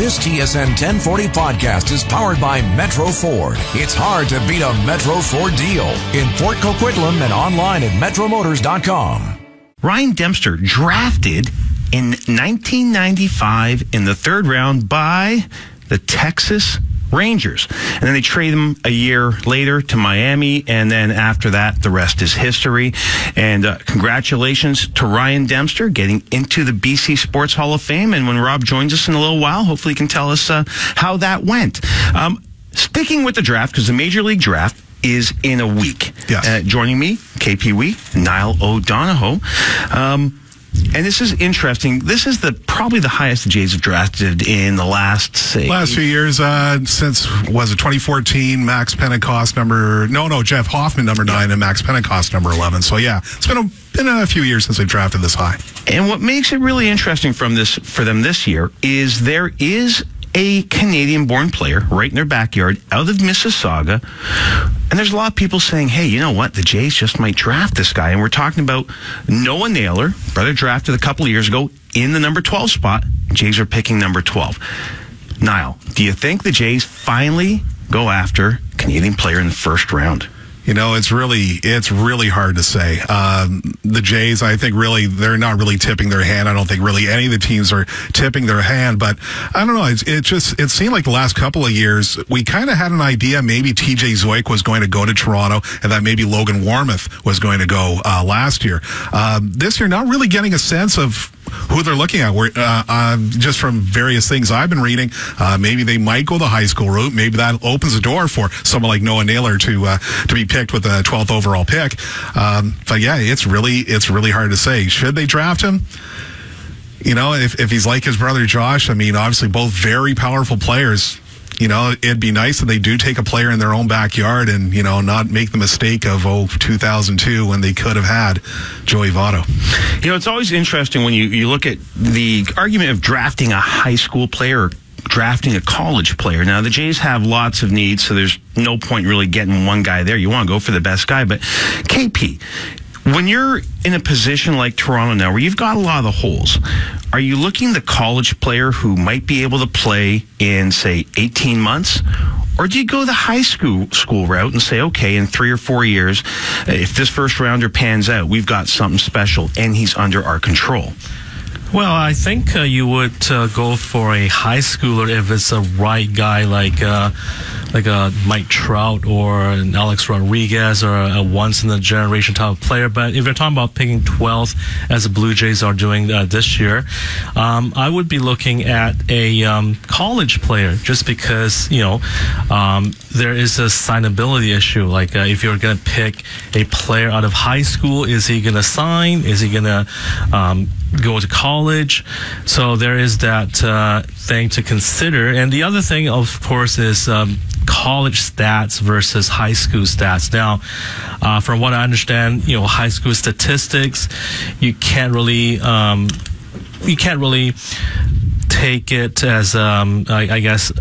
This TSN 1040 podcast is powered by Metro Ford. It's hard to beat a Metro Ford deal. In Fort Coquitlam and online at metromotors.com. Ryan Dempster drafted in 1995 in the third round by the Texas Rangers. And then they trade him a year later to Miami, and then after that, the rest is history. And congratulations to Ryan Dempster getting into the BC Sports Hall of Fame. And when Rob joins us in a little while, hopefully he can tell us how that went. Sticking with the draft, because the Major League Draft is in a week. Yes. Joining me, KP Wee, Niall O'Donohoe. And this is interesting. This is probably the highest the Jays have drafted in the last few years, since, was it 2014, Max Pentecost Jeff Hoffman number 9 and Max Pentecost number 11. So yeah, it's been a few years since they've drafted this high. And what makes it really interesting for them this year is there is a Canadian-born player right in their backyard out of Mississauga. And there's a lot of people saying, hey, you know what? The Jays just might draft this guy. And we're talking about Noah Naylor, brother drafted a couple of years ago in the number 12 spot. Jays are picking number 12. Niall, do you think the Jays finally go after Canadian player in the first round? You know, it's really hard to say. The Jays, I think, really, they're not really tipping their hand. I don't think really any of the teams are tipping their hand. But I don't know. It seemed like the last couple of years, we kind of had an idea maybe TJ Zoik was going to go to Toronto and that maybe Logan Warmoth was going to go last year. This year, not really getting a sense of who they're looking at. Just from various things I've been reading, maybe they might go the high school route. Maybe that opens the door for someone like Noah Naylor to be picked with the 12th overall pick. But yeah, it's really hard to say. Should they draft him? You know, if he's like his brother Josh, I mean, obviously both very powerful players. You know, it'd be nice if they do take a player in their own backyard and, you know, not make the mistake of 2002 when they could have had Joey Votto. You know, it's always interesting when you look at the argument of drafting a high school player or drafting a college player. Now, the Jays have lots of needs, so there's no point really getting one guy there. You want to go for the best guy. But KP, when you're in a position like Toronto now, where you've got a lot of the holes, are you looking the college player who might be able to play in, say, 18 months? Or do you go the high school route and say, okay, in 3 or 4 years, if this first rounder pans out, we've got something special and he's under our control? Well, I think you would go for a high schooler if it's a right guy like a Mike Trout or an Alex Rodriguez or a once-in-a-generation type of player. But if you're talking about picking 12th, as the Blue Jays are doing this year, I would be looking at a college player just because, you know, there is a signability issue. Like if you're going to pick a player out of high school, is he going to sign? Is he going to go to college? So there is that thing to consider. And the other thing, of course, is college stats versus high school stats. Now, from what I understand, you know, high school statistics, you can't really take it as I guess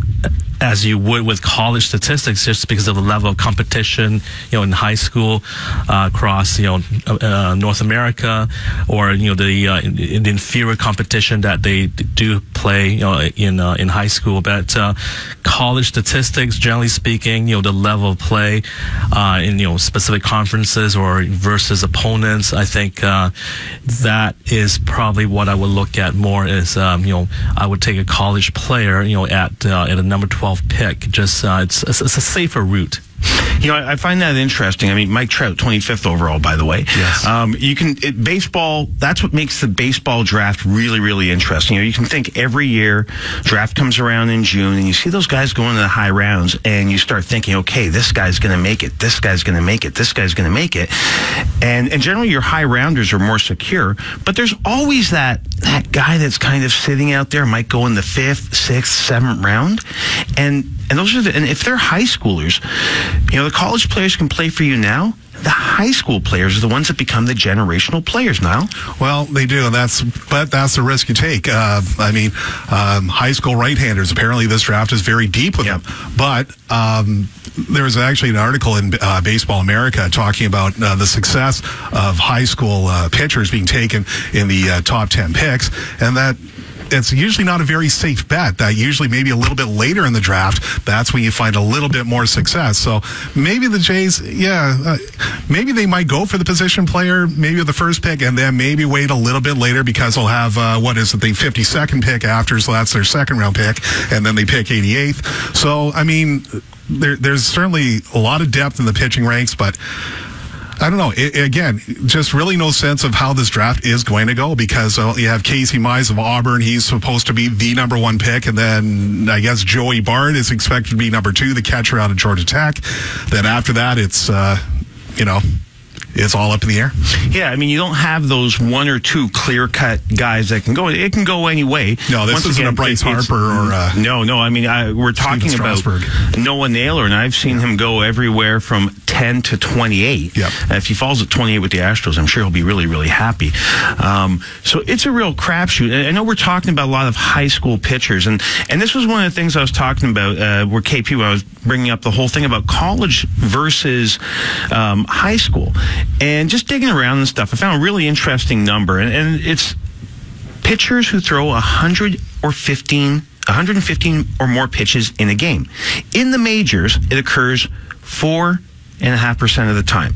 as you would with college statistics, just because of the level of competition, you know, in high school across, you know, North America, or, you know, the inferior competition that they do play, you know, in high school. But college statistics, generally speaking, you know, the level of play in, you know, specific conferences or versus opponents, I think that is probably what I would look at more. Is you know, I would take a college player, you know, at a number 12 pick. Just it's a safer route. You know, I find that interesting. I mean, Mike Trout, 25th overall, by the way. Yes. Baseball, that's what makes the baseball draft really, really interesting. You know, you can think every year, draft comes around in June, and you see those guys going to the high rounds, and you start thinking, okay, this guy's going to make it, this guy's going to make it, this guy's going to make it. And generally, your high rounders are more secure, but there's always that guy that's kind of sitting out there, might go in the 5th, 6th, 7th round, and those are and if they're high schoolers, you know, the college players can play for you now. The high school players are the ones that become the generational players now. Well, they do, and that's the risk you take. I mean, high school right-handers, apparently this draft is very deep with them. But there was actually an article in Baseball America talking about the success of high school pitchers being taken in the top 10 picks, and that it's usually not a very safe bet. That usually maybe a little bit later in the draft, that's when you find a little bit more success. So maybe the Jays, maybe they might go for the position player, maybe with the first pick, and then maybe wait a little bit later because they'll have, the 52nd pick after, so that's their second round pick, and then they pick 88th. So, I mean, there's certainly a lot of depth in the pitching ranks, but I don't know. Again, just really no sense of how this draft is going to go because you have Casey Mize of Auburn. He's supposed to be the number 1 pick. And then I guess Joey Bart is expected to be number 2, the catcher out of Georgia Tech. Then after that, it's, it's all up in the air. Yeah, I mean, you don't have those 1 or 2 clear-cut guys that can go. It can go any way. No, this isn't a Bryce Harper or... No. I mean, we're talking about Noah Naylor, and I've seen him go everywhere from 10 to 28. Yep. If he falls at 28 with the Astros, I'm sure he'll be really, really happy. So it's a real crapshoot. I know we're talking about a lot of high school pitchers, and this was one of the things I was talking about where KP, when I was bringing up the whole thing about college versus high school. And just digging around and stuff, I found a really interesting number, and it's pitchers who throw 115 or more pitches in a game. In the majors, it occurs 4.5% of the time.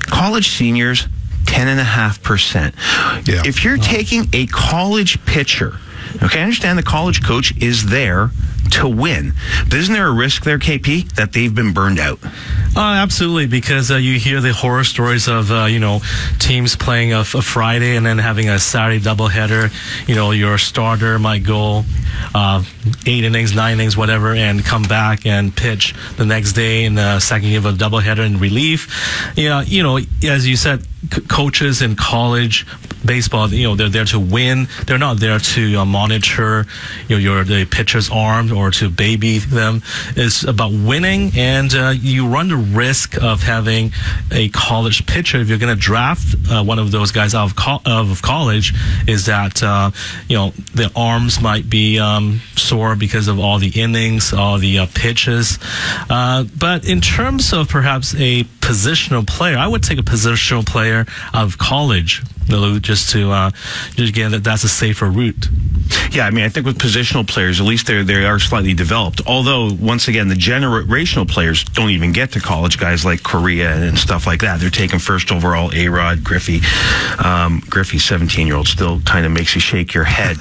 College seniors, 10.5%. Yeah. If you're taking a college pitcher, okay, I understand the college coach is there to win, but isn't there a risk there, KP, that they've been burned out? Absolutely, because you hear the horror stories of teams playing a Friday and then having a Saturday doubleheader. Your starter might go 8 innings, 9 innings, whatever, and come back and pitch the next day in the second game of a doubleheader in relief. As you said, coaches in college baseball, they're there to win. They're not there to monitor the pitcher's arm or to baby them. It's about winning, and you run the risk of having a college pitcher. If you're going to draft one of those guys out of college, is that the arms might be sore because of all the innings, all the pitches. But in terms of perhaps a positional player, I would take a positional player out of college, just again, that's a safer route. Yeah, I mean, I think with positional players, at least they are slightly developed. Although, once again, the generational players don't even get to college, guys like Correa and stuff like that. They're taking first overall, A-Rod, Griffey. Griffey's 17-year-old still kind of makes you shake your head.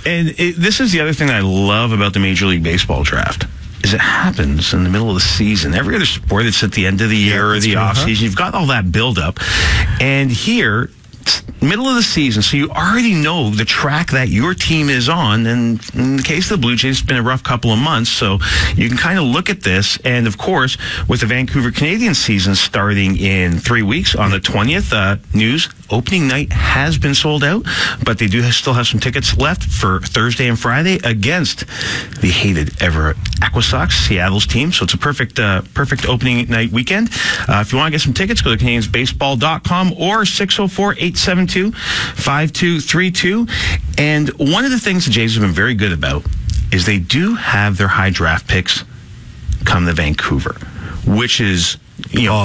This is the other thing I love about the Major League Baseball draft. Is it happens in the middle of the season. Every other sport, it's at the end of the year or the off season. You've got all that buildup. And here, middle of the season, so you already know the track that your team is on. And in the case of the Blue Jays, it's been a rough couple of months, so you can kind of look at this. And of course, with the Vancouver Canadians season starting in 3 weeks on the 20th, news opening night has been sold out, but they do still have some tickets left for Thursday and Friday against the hated Everett Aquasox, Seattle's team. So it's a perfect opening night weekend. If you want to get some tickets, go to CanadiansBaseball.com or 604-872-5232. And one of the things the Jays have been very good about is they do have their high draft picks come to Vancouver, which is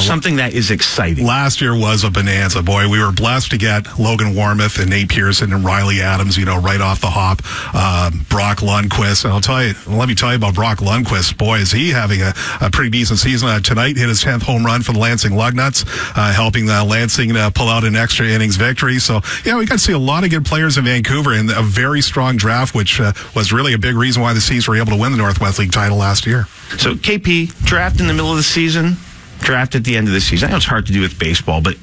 something that is exciting. Last year was a bonanza, boy. We were blessed to get Logan Warmoth and Nate Pearson and Riley Adams, right off the hop. Brock Lundquist. And let me tell you about Brock Lundquist. Boy, is he having a pretty decent season. Tonight hit his 10th home run for the Lansing Lugnuts, helping Lansing pull out an extra innings victory. So, we got to see a lot of good players in Vancouver and a very strong draft, which was really a big reason why the Seas were able to win the Northwest League title last year. So, KP, draft in the middle of the season, draft at the end of the season. I know it's hard to do with baseball, but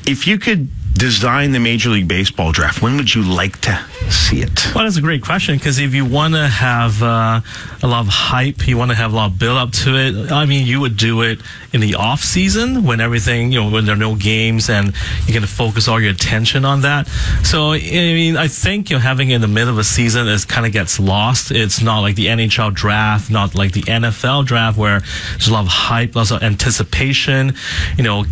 if you could design the Major League Baseball draft, when would you like to see it? Well, that's a great question, because if you want to have a lot of hype, you want to have a lot of build up to it, I mean, you would do it in the off season when everything, when there are no games and you can focus all your attention on that. So, I mean, I think, having it in the middle of a season is kind of gets lost. It's not like the NHL draft, not like the NFL draft, where there's a lot of hype, lots of anticipation,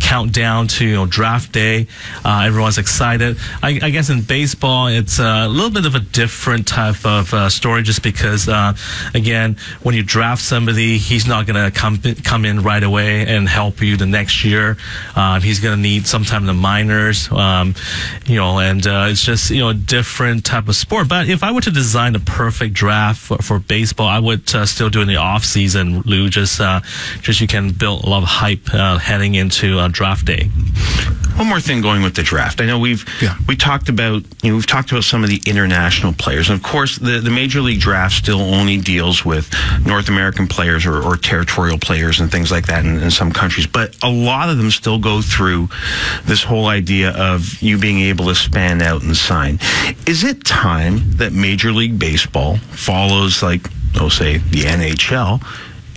countdown to, draft day. Everyone's excited. I guess in baseball, it's a little bit of a different type of story, just because, again, when you draft somebody, he's not going to come in right away and help you the next year. He's going to need sometime in the minors, and it's just, a different type of sport. But if I were to design a perfect draft for baseball, I would still do it in the off season, Lou, just you can build a lot of hype heading into draft day. One more thing going with the draft. I know we've talked about some of the international players, and of course the Major League draft still only deals with North American players or territorial players and things like that in some countries, but a lot of them still go through this whole idea of you being able to span out and sign. Is it time that Major League Baseball follows, say, the NHL?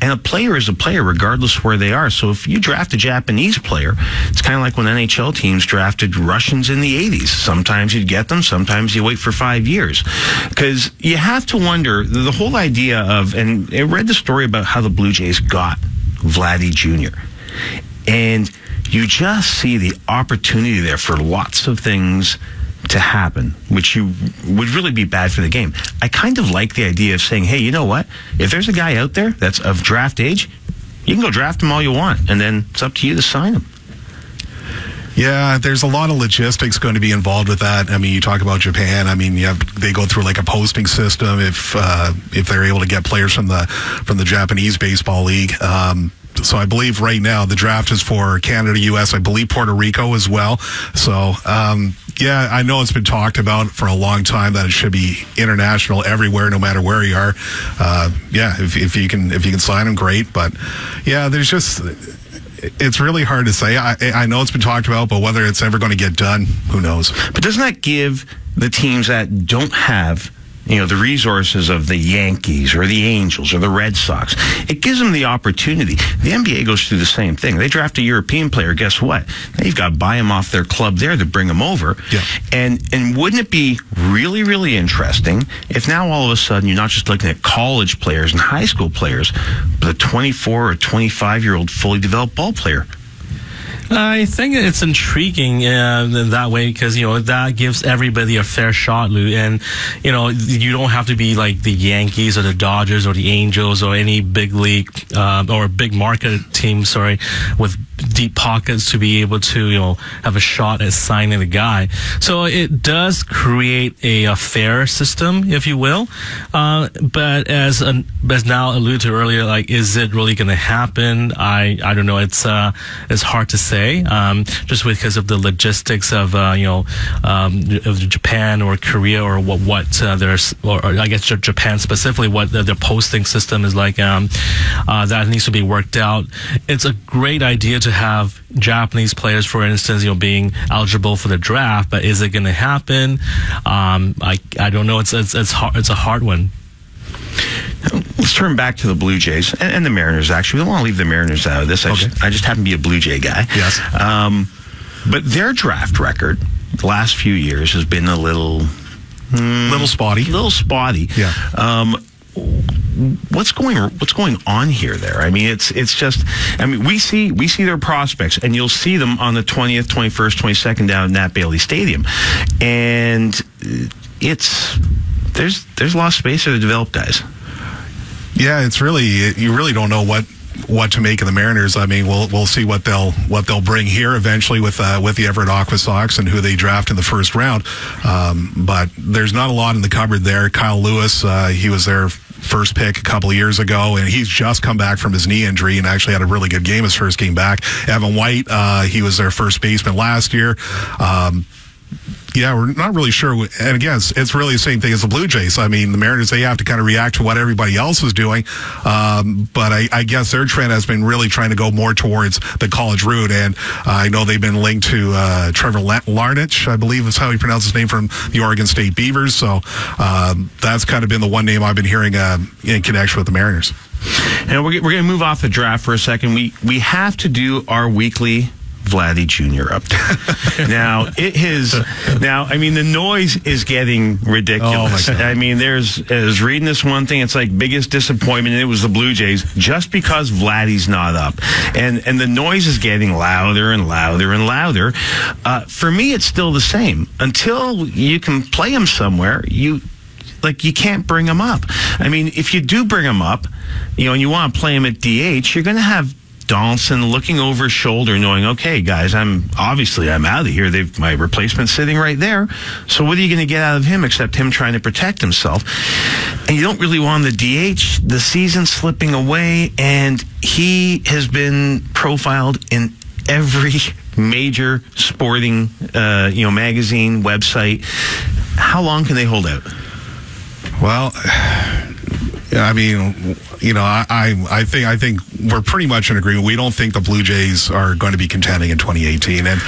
And a player is a player regardless where they are. So if you draft a Japanese player, it's kind of like when NHL teams drafted Russians in the 80s. Sometimes you'd get them, sometimes you wait for 5 years. Because you have to wonder, the whole idea of, and I read the story about how the Blue Jays got Vladdy Jr. And you just see the opportunity there for lots of things to happen, which would really be bad for the game. I kind of like the idea of saying, hey, you know what? If there's a guy out there that's of draft age, you can go draft him all you want, and then it's up to you to sign him. Yeah, there's a lot of logistics going to be involved with that. I mean, you talk about Japan. I mean, they go through like a posting system if they're able to get players from the Japanese baseball league. So I believe right now the draft is for Canada, U.S., I believe Puerto Rico as well. So, yeah, I know it's been talked about for a long time that it should be international everywhere, no matter where you are. If you can sign them, great. But yeah, it's really hard to say. I know it's been talked about, but whether it's ever going to get done, who knows? But doesn't that give the teams that don't have the resources of the Yankees or the Angels or the Red Sox, it gives them the opportunity. The NBA goes through the same thing. They draft a European player. Guess what? They've got to buy him off their club there to bring him over. Yeah. And wouldn't it be really, really interesting if now all of a sudden you're not just looking at college players and high school players, but a 24 or 25-year-old fully developed ball player? I think it's intriguing in that way because, that gives everybody a fair shot, Lou. And, you don't have to be like the Yankees or the Dodgers or the Angels or any big league or big market team, with deep pockets to be able to, have a shot at signing the guy. So it does create a fair system, if you will. But as now alluded to earlier, is it really going to happen? I don't know. It's hard to say. Just because of the logistics of of Japan or Korea or what there's, or I guess Japan specifically, what their posting system is like. That needs to be worked out. It's a great idea to have Japanese players, for instance, being eligible for the draft, but is it going to happen? I don't know. It's a hard one. Let's turn back to the Blue Jays and the Mariners, actually. We don't want to leave the Mariners out of this. I just happen to be a Blue Jay guy. Yes. But their draft record the last few years has been a little spotty. Yeah. What's going on here there? I mean, it's just, we see their prospects, and you'll see them on the 20th, 21st, 22nd down at Nat Bailey Stadium. And there's a lot of space for the developed guys. Yeah, you really don't know what to make of the Mariners. I mean, we'll see what they'll bring here eventually with the Everett Aqua Sox and who they draft in the first round. But there's not a lot in the cupboard there. Kyle Lewis, he was their first pick a couple of years ago, and he's just come back from his knee injury and actually had a really good game his first game back. Evan White, he was their first baseman last year. Yeah, we're not really sure. And again, it's really the same thing as the Blue Jays. I mean, the Mariners, they have to kind of react to what everybody else is doing. But I guess their trend has been really trying to go more towards the college route. And I know they've been linked to Trevor Larnach, I believe is how you pronounce his name, from the Oregon State Beavers. So that's kind of been the one name I've been hearing in connection with the Mariners. And we're going to move off the draft for a second. We have to do our weekly Vladdy Jr. update. The noise is getting ridiculous. Oh my God. I mean, I was reading this one thing, it's like biggest disappointment, and it was the Blue Jays, just because Vladdy's not up. And the noise is getting louder and louder and louder. For me, it's still the same. Until you can play him somewhere, you can't bring him up. I mean, if you do bring him up, and you want to play him at DH, you're going to have Donaldson looking over his shoulder, knowing, okay, guys, I'm out of here. My replacement's sitting right there. So what are you going to get out of him except him trying to protect himself? And you don't really want the DH. The season's slipping away, and he has been profiled in every major sporting, magazine, website. How long can they hold out? Well, I mean, I think we're pretty much in agreement. We don't think the Blue Jays are going to be contending in 2018. And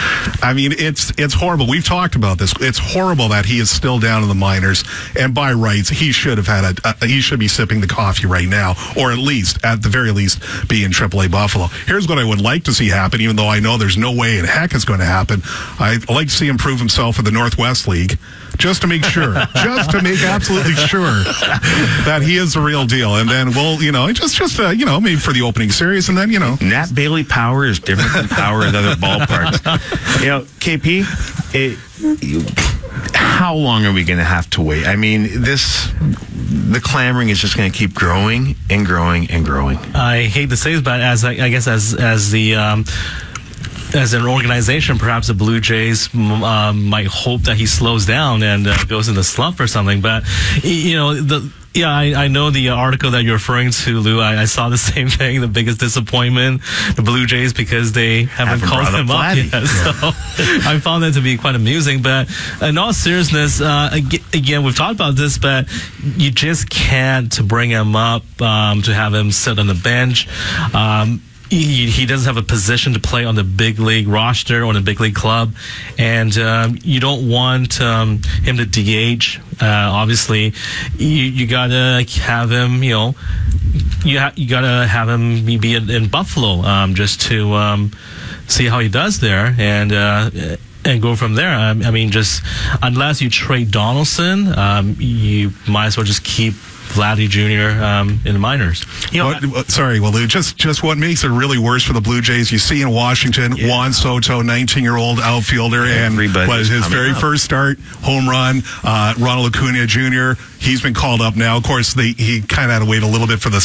I mean, it's horrible. We've talked about this. It's horrible that he is still down in the minors. And by rights, he should have had he should be sipping the coffee right now, or at the very least, be in AAA Buffalo. Here's what I would like to see happen, even though I know there's no way in heck it's going to happen. I'd like to see him prove himself in the Northwest League, just to make sure, just to make absolutely sure that he is the real deal. And then we'll, maybe for the opening series, and then, Nat Bailey power is different than power at other ballparks. KP, how long are we going to have to wait? I mean, the clamoring is just going to keep growing and growing and growing. I hate to say this, but as an organization, perhaps the Blue Jays might hope that he slows down and goes in the slump or something. But I know the article that you're referring to, Lou. I saw the same thing. The biggest disappointment, the Blue Jays, because they haven't called him up yet. Yeah. So I found that to be quite amusing. But in all seriousness, again, we've talked about this, but you just can't bring him up to have him sit on the bench. He doesn't have a position to play on the big league roster or on the big league club, and you don't want him to DH. Obviously, you gotta have him. You gotta have him be in Buffalo just to see how he does there, and go from there. I mean, just unless you trade Donaldson, you might as well just keep Vladdy Jr. In the minors. Lou, just what makes it really worse for the Blue Jays, you see in Washington, Juan Soto, 19-year-old outfielder, and his very first start, home run. Ronald Acuna Jr., he's been called up now. Of course, he kind of had to wait a little bit for the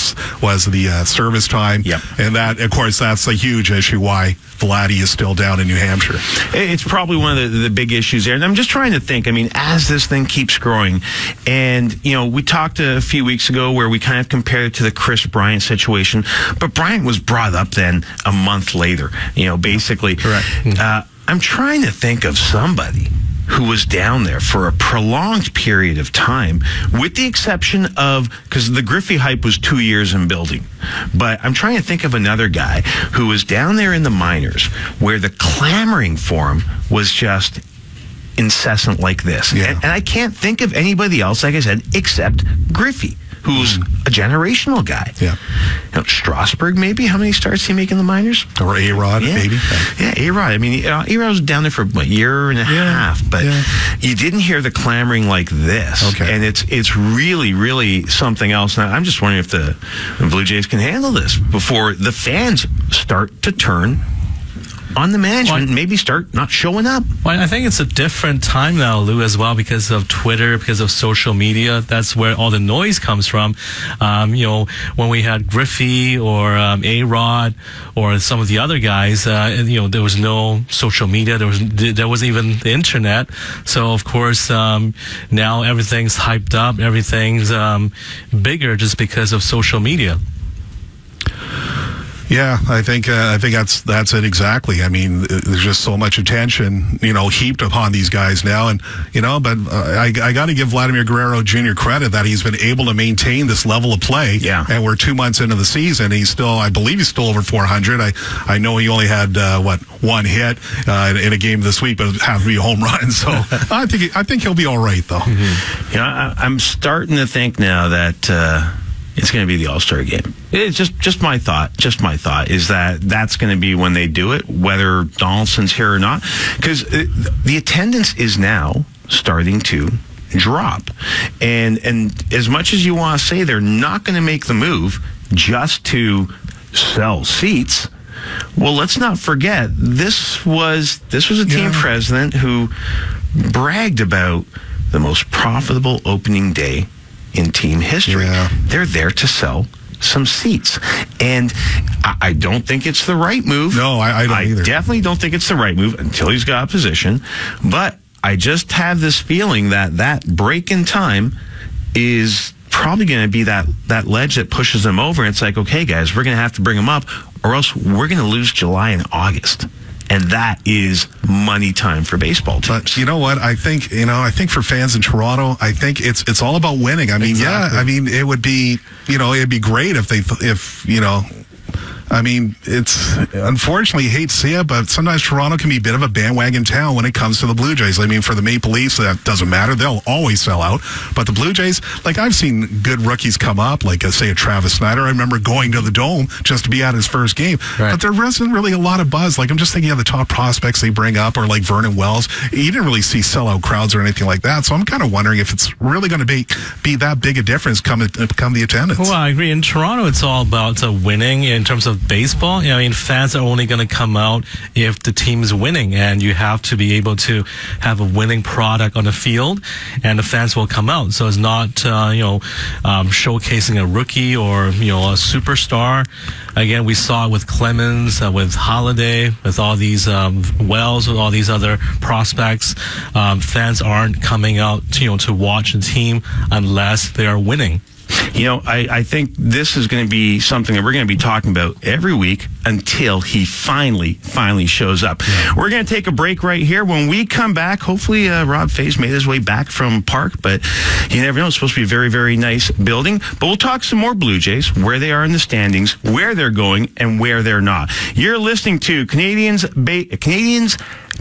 service time. Yep. And that, of course, that's a huge issue why Vladdy is still down in New Hampshire. It's probably one of the big issues there. And I'm just trying to think, I mean, as this thing keeps growing, and, we talked a few weeks ago where we kind of compared it to the Chris Bryant situation, but Bryant was brought up then a month later, basically. Correct. I'm trying to think of somebody who was down there for a prolonged period of time, with the exception of, because the Griffey hype was 2 years in building, but I'm trying to think of another guy who was down there in the minors where the clamoring for him was just incessant like this. Yeah. And I can't think of anybody else, like I said, except Griffey, who's a generational guy. Yeah. Strasburg, maybe? How many starts did he make in the minors? Or A-Rod, maybe. Yeah, A-Rod. I mean, A-Rod was down there for a year and a half, but you didn't hear the clamoring like this. Okay. And it's really, really something else. Now, I'm just wondering if the Blue Jays can handle this before the fans start to turn on the management and maybe start not showing up. Well, I think it's a different time now, Lou, as well, because of Twitter, because of social media. That's where all the noise comes from. When we had Griffey or A-Rod or some of the other guys, there was no social media. There wasn't even the internet. So, of course, now everything's hyped up. Everything's bigger just because of social media. Yeah, I think that's it exactly. I mean, there's just so much attention, heaped upon these guys now, and but I got to give Vladimir Guerrero Jr. credit that he's been able to maintain this level of play. Yeah. And we're 2 months into the season. I believe he's still over 400. I know he only had one hit in a game this week, but it happened to be a home run. So I think he'll be all right though. Mm-hmm. I'm starting to think now that it's going to be the All-Star game. It's just my thought. Just my thought is that's going to be when they do it, whether Donaldson's here or not, because the attendance is now starting to drop, and as much as you want to say they're not going to make the move just to sell seats, well, let's not forget this was a team president who bragged about the most profitable opening day in team history. Yeah. They're there to sell some seats. And I don't think it's the right move. No, I don't either. I definitely don't think it's the right move until he's got a position. But I just have this feeling that break in time is probably going to be that ledge that pushes them over. And it's like, okay, guys, we're going to have to bring them up, or else we're going to lose July and August. And that is money time for baseball teams. But you know what? I think for fans in Toronto, I think it's all about winning. I mean, exactly. Yeah, I mean, it would be, it'd be great I mean, it's unfortunately, you hate to see it, but sometimes Toronto can be a bit of a bandwagon town when it comes to the Blue Jays. I mean, for the Maple Leafs, that doesn't matter. They'll always sell out. But the Blue Jays, like I've seen good rookies come up, like say a Travis Snyder. I remember going to the Dome just to be at his first game. Right. But there wasn't really a lot of buzz. Like I'm just thinking of the top prospects they bring up, or like Vernon Wells. You didn't really see sellout crowds or anything like that. So I'm kind of wondering if it's really going to be that big a difference come the attendance. Well, I agree. In Toronto, it's all about winning in terms of baseball. I mean, fans are only going to come out if the team is winning, and you have to be able to have a winning product on the field, and the fans will come out. So it's not, showcasing a rookie or, a superstar. Again, we saw it with Clemens, with Holiday, with all these Wells, with all these other prospects. Fans aren't coming out, to watch the team unless they are winning. I think this is going to be something that we're going to be talking about every week until he finally shows up. Yeah. We're going to take a break right here. When we come back, hopefully Rob Fay's made his way back from Park, but you never know. It's supposed to be a very, very nice building. But we'll talk some more Blue Jays, where they are in the standings, where they're going, and where they're not. You're listening to Canadians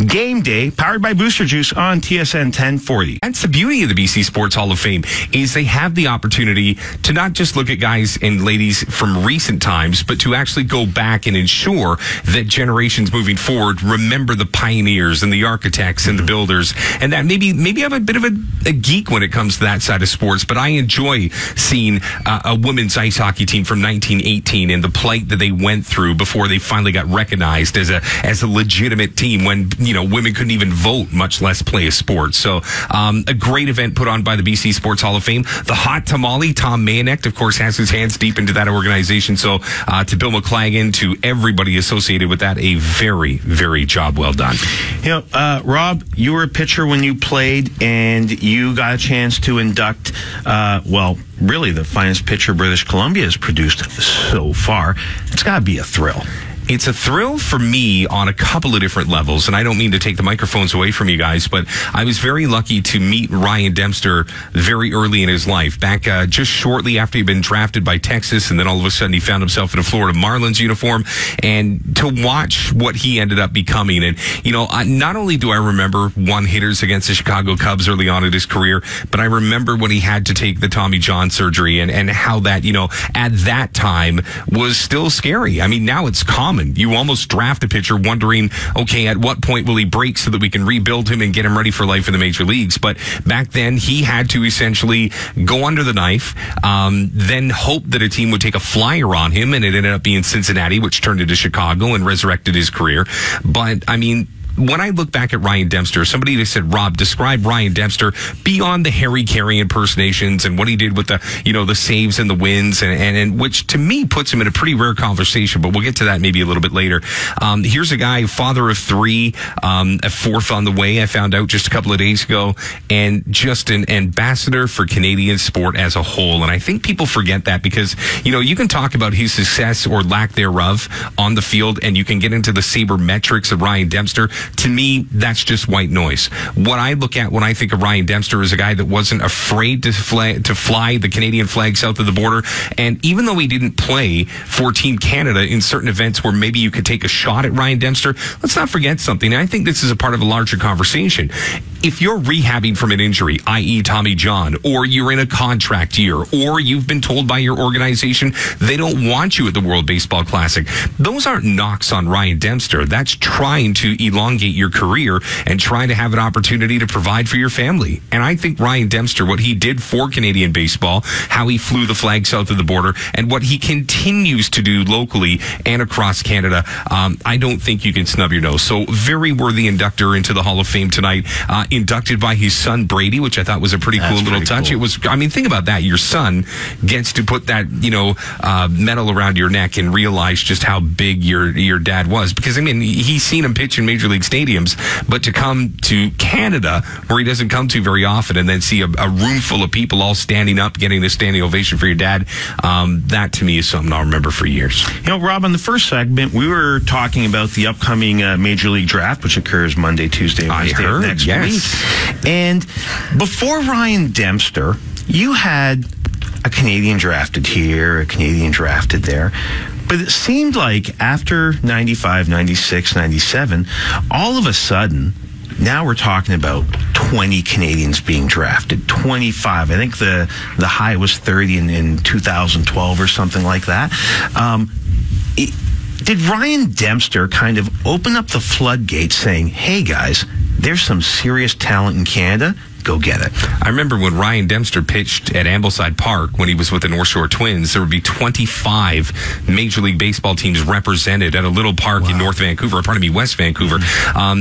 Game Day, powered by Booster Juice on TSN 1040. That's the beauty of the BC Sports Hall of Fame, is they have the opportunity to not just look at guys and ladies from recent times, but to actually go back and ensure that generations moving forward remember the pioneers and the architects and the builders. And that maybe I'm a bit of a geek when it comes to that side of sports, but I enjoy seeing a women's ice hockey team from 1918 and the plight that they went through before they finally got recognized as a legitimate team when women couldn't even vote, much less play a sport. So a great event put on by the BC Sports Hall of Fame. The hot tamale, Tom Mayonek, of course, has his hands deep into that organization. So to Bill McClagan, to everybody associated with that, a very, very job well done. Rob, you were a pitcher when you played, and you got a chance to induct, really the finest pitcher British Columbia has produced so far. It's got to be a thrill. It's a thrill for me on a couple of different levels, and I don't mean to take the microphones away from you guys, but I was very lucky to meet Ryan Dempster very early in his life, back just shortly after he'd been drafted by Texas, and then all of a sudden he found himself in a Florida Marlins uniform, and to watch what he ended up becoming. And, not only do I remember one-hitters against the Chicago Cubs early on in his career, but I remember when he had to take the Tommy John surgery and how that, at that time was still scary. I mean, now it's common. You almost draft a pitcher wondering, okay, at what point will he break so that we can rebuild him and get him ready for life in the major leagues? But back then, he had to essentially go under the knife, then hope that a team would take a flyer on him, and it ended up being Cincinnati, which turned into Chicago and resurrected his career. But, I mean, when I look back at Ryan Dempster, somebody that said, Rob, describe Ryan Dempster beyond the Harry Carey impersonations and what he did with the saves and the wins, and which to me puts him in a pretty rare conversation, but we'll get to that maybe a little bit later. Here's a guy, father of three, a fourth on the way, I found out just a couple of days ago, and just an ambassador for Canadian sport as a whole. And I think people forget that because, you can talk about his success or lack thereof on the field, and you can get into the sabermetrics of Ryan Dempster. To me, that's just white noise. What I look at when I think of Ryan Dempster is a guy that wasn't afraid to fly the Canadian flag south of the border. And even though he didn't play for Team Canada in certain events where maybe you could take a shot at Ryan Dempster, let's not forget something. And I think this is a part of a larger conversation. If you're rehabbing from an injury, i.e. Tommy John, or you're in a contract year, or you've been told by your organization they don't want you at the World Baseball Classic, those aren't knocks on Ryan Dempster. That's trying to elongate elongate your career and try to have an opportunity to provide for your family. And I think Ryan Dempster, what he did for Canadian baseball, how he flew the flag south of the border, and what he continues to do locally and across Canada, I don't think you can snub your nose. So very worthy inductor into the Hall of Fame tonight, inducted by his son Brady, which I thought was a pretty cool little touch. Cool. It was, I mean, think about that. Your son gets to put that, medal around your neck and realize just how big your dad was. Because, I mean, he's seen him pitch in major league stadiums, but to come to Canada, where he doesn't come to very often, and then see a room full of people all standing up, getting this standing ovation for your dad, that to me is something I'll remember for years. Rob, on the first segment, we were talking about the upcoming Major League Draft, which occurs Monday, Tuesday, and Wednesday of next week. And before Ryan Dempster, you had a Canadian drafted here, a Canadian drafted there. But it seemed like after 95, 96, 97, all of a sudden, now we're talking about 20 Canadians being drafted, 25. I think the high was 30 in 2012 or something like that. Did Ryan Dempster kind of open up the floodgates saying, hey guys, there's some serious talent in Canada? Go get it. I remember when Ryan Dempster pitched at Ambleside Park when he was with the North Shore Twins, there would be 25 Major League Baseball teams represented at a little park in West Vancouver.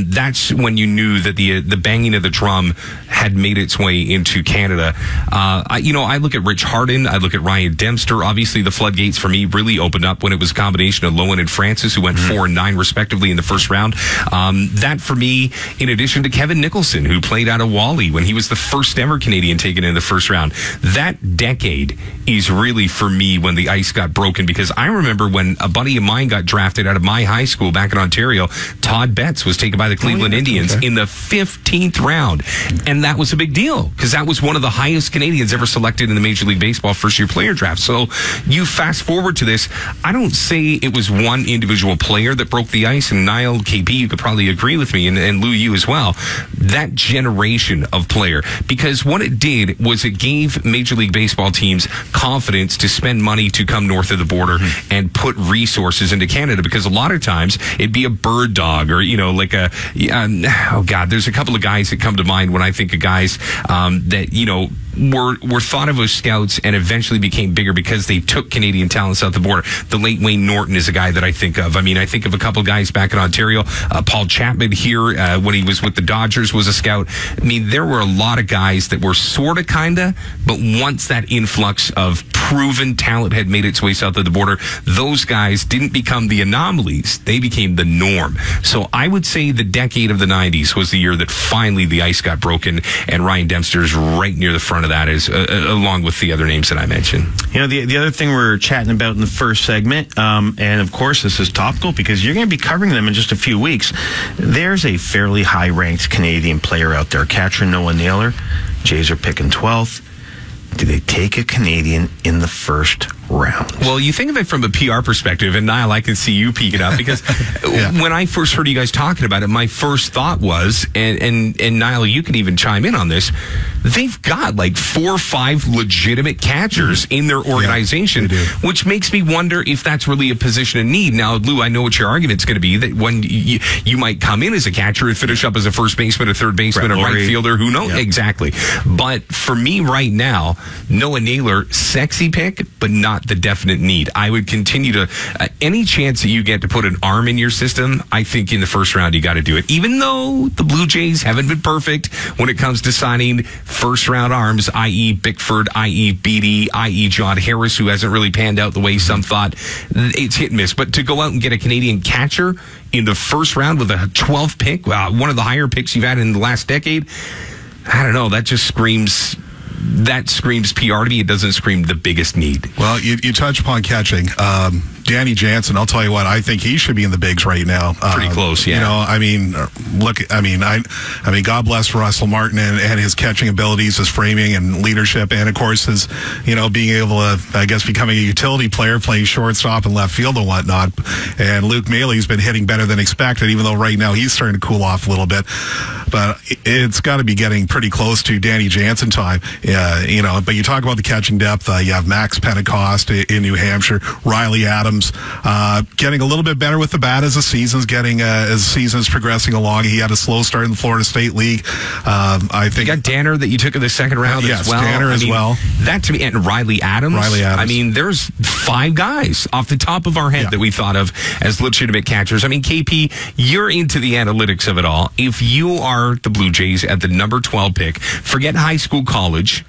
That's when you knew that the banging of the drum had made its way into Canada. I look at Rich Harden, I look at Ryan Dempster. Obviously, the floodgates for me really opened up when it was a combination of Lowen and Francis, who went 4 and 9 respectively in the first round. That for me, in addition to Kevin Nicholson, who played out of Wally when he was the first ever Canadian taken in the first round. That decade is really, for me, when the ice got broken, because I remember when a buddy of mine got drafted out of my high school back in Ontario, Todd Betts was taken by the Cleveland Indians in the 15th round. And that was a big deal, because that was one of the highest Canadians ever selected in the Major League Baseball first-year player draft. So you fast forward to this, I don't say it was one individual player that broke the ice, and Niall, KP, you could probably agree with me, and Lou, you as well, that generation of player. Because what it did was it gave Major League Baseball teams confidence to spend money to come north of the border and put resources into Canada, because a lot of times it'd be a bird dog or, like there's a couple of guys that come to mind when I think of guys that, were thought of as scouts and eventually became bigger because they took Canadian talent south of the border. The late Wayne Norton is a guy that I think of. I mean, I think of a couple of guys back in Ontario. Paul Chapman here, when he was with the Dodgers, was a scout. I mean, there were a lot of guys that were sort of, kinda, but once that influx of proven talent had made its way south of the border, those guys didn't become the anomalies. They became the norm. So I would say the decade of the 90s was the year that finally the ice got broken, and Ryan Dempster's right near the front of that, is along with the other names that I mentioned. The other thing we're chatting about in the first segment, and of course this is topical because you're going to be covering them in just a few weeks. There's a fairly high-ranked Canadian player out there, catcher Noah Naylor. Jays are picking 12th. Do they take a Canadian in the first round? Well, you think of it from a PR perspective, and Niall, I can see you peeking up, because when I first heard you guys talking about it, my first thought was, and Niall, you can even chime in on this, they've got like 4 or 5 legitimate catchers in their organization, which makes me wonder if that's really a position of need. Now, Lou, I know what your argument's going to be, that when you might come in as a catcher and finish up as a first baseman, a third baseman, a right fielder, who knows? Exactly. But for me right now, Noah Naylor, sexy pick, but not the definite need. I would continue to, any chance that you get to put an arm in your system, I think in the first round you got to do it. Even though the Blue Jays haven't been perfect when it comes to signing first round arms, i.e. Bickford, i.e. Beattie, i.e. John Harris, who hasn't really panned out the way some thought. It's hit and miss. But to go out and get a Canadian catcher in the first round with a 12th pick, one of the higher picks you've had in the last decade, I don't know, that just screams PR to me. It doesn't scream the biggest need. Well, you touch upon catching. Danny Jansen, I'll tell you what, I think he should be in the bigs right now. Pretty close, yeah. God bless Russell Martin and his catching abilities, his framing and leadership, and of course his, being able to, I guess, becoming a utility player, playing shortstop and left field and whatnot. And Luke Maley's been hitting better than expected, even though right now he's starting to cool off a little bit. But it's got to be getting pretty close to Danny Jansen time. But you talk about the catching depth. You have Max Pentecost in New Hampshire, Riley Adams Adams, getting a little bit better with the bat as the season's progressing along. He had a slow start in the Florida State League. I think you got Danner that you took in the second round as well. Danner as well. That to me, and Riley Adams. I mean, there's 5 guys off the top of our head that we thought of as legitimate catchers. I mean, KP, you're into the analytics of it all. If you are the Blue Jays at the number 12 pick, forget high school, college,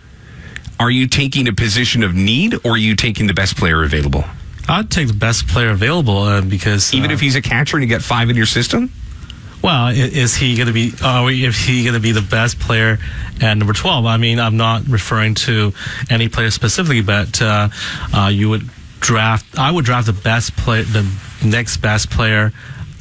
are you taking a position of need, or are you taking the best player available? I'd take the best player available because even if he's a catcher and you get 5 in your system. Well, is he going to be? If he going to be the best player at number 12? I mean, I'm not referring to any player specifically, but you would draft. I would draft the best player, the next best player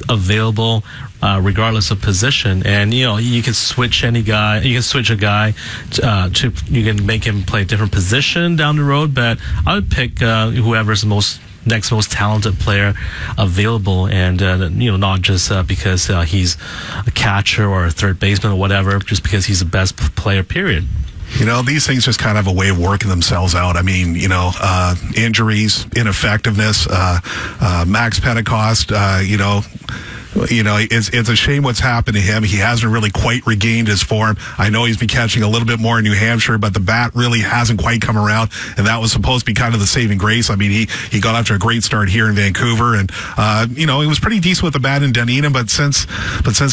available, regardless of position. And you can switch any guy. You can switch a guy to. You can make him play a different position down the road. But I would pick whoever's the next most talented player available, and not just because he's a catcher or a third baseman or whatever, just because he's the best player, period. These things just kind of have a way of working themselves out. I mean, injuries, ineffectiveness, Max Pentecost, it's a shame what's happened to him. He hasn't really quite regained his form. I know he's been catching a little bit more in New Hampshire, but the bat really hasn't quite come around, and that was supposed to be kind of the saving grace. I mean, he got off to a great start here in Vancouver, and he was pretty decent with the bat in Dunedin, but since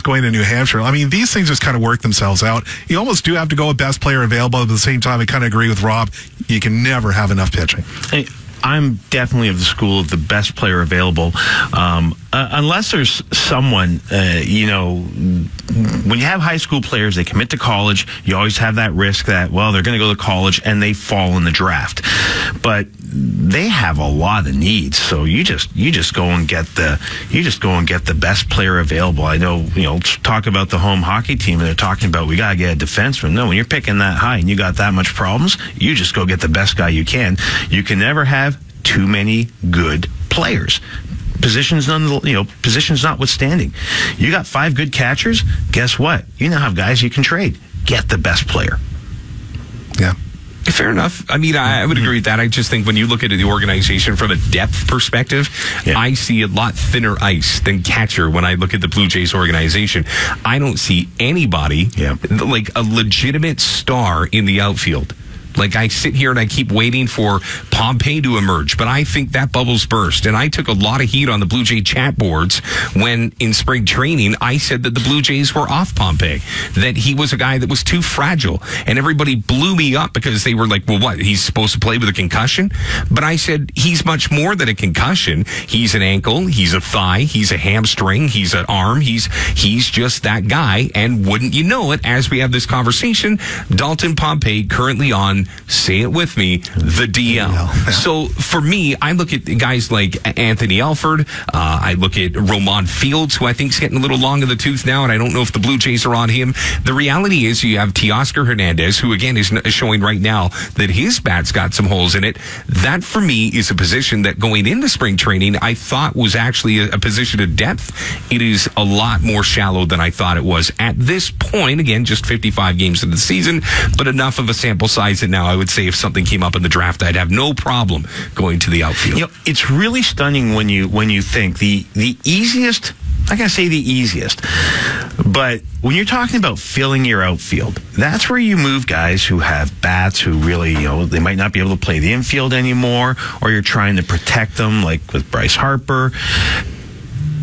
going to New Hampshire, I mean, these things just kind of work themselves out. You almost do have to go with best player available, but at the same time, I kind of agree with Rob. You can never have enough pitching. Hey, I'm definitely of the school of the best player available. Unless there's someone, when you have high school players, they commit to college, you always have that risk that, well, they're going to go to college and they fall in the draft. But they have a lot of needs, so you just go and get the best player available. I know, talk about the home hockey team, and they're talking about we got to get a defenseman. No, when you're picking that high and you got that much problems, you just go get the best guy you can. You can never have too many good players. Positions notwithstanding. You got 5 good catchers, guess what? You now have guys you can trade. Get the best player. Yeah. Fair enough. I mean, I would agree with that. I just think when you look at the organization from a depth perspective, I see a lot thinner ice than catcher when I look at the Blue Jays organization. I don't see anybody like a legitimate star in the outfield. Like, I sit here and I keep waiting for Pompey to emerge, but I think that bubble's burst. And I took a lot of heat on the Blue Jay chat boards when in spring training I said that the Blue Jays were off Pompey, that he was a guy that was too fragile. And everybody blew me up because they were like, well, what? He's supposed to play with a concussion? But I said, he's much more than a concussion. He's an ankle, he's a thigh, he's a hamstring, he's an arm, he's just that guy. And wouldn't you know it, as we have this conversation, Dalton Pompey currently on, say it with me, the DL. So for me, I look at guys like Anthony Alford. I look at Roman Fields, who I think is getting a little long in the tooth now, and I don't know if the Blue Jays are on him. The reality is you have Teoscar Hernandez, who again is showing right now that his bat's got some holes in it. That for me is a position that going into spring training I thought was actually a position of depth. It is a lot more shallow than I thought it was at this point. Again, just 55 games of the season, but enough of a sample size that now I would say if something came up in the draft, I'd have no problem going to the outfield. It's really stunning when you think the easiest. I gotta say the easiest, but when you're talking about filling your outfield, that's where you move guys who have bats who really, they might not be able to play the infield anymore, or you're trying to protect them, like with Bryce Harper.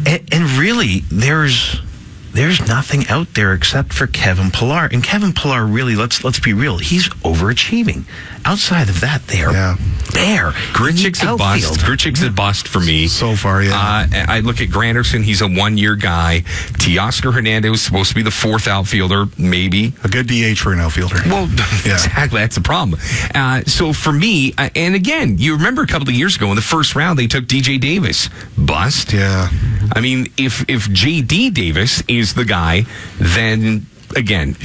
And really, there's nothing out there except for Kevin Pillar. And Kevin Pillar, really, let's be real, he's overachieving. Outside of that, they are bare. Grichuk's a bust. Grichuk's a bust for me. So far, I look at Granderson, he's a one-year guy. Teoscar Hernandez was supposed to be the 4th outfielder, maybe. A good DH for an outfielder. Well, exactly, that's the problem. So for me, and again, you remember a couple of years ago in the first round, they took DJ Davis. Bust. Yeah. I mean, if J.D. Davis is the guy, then again,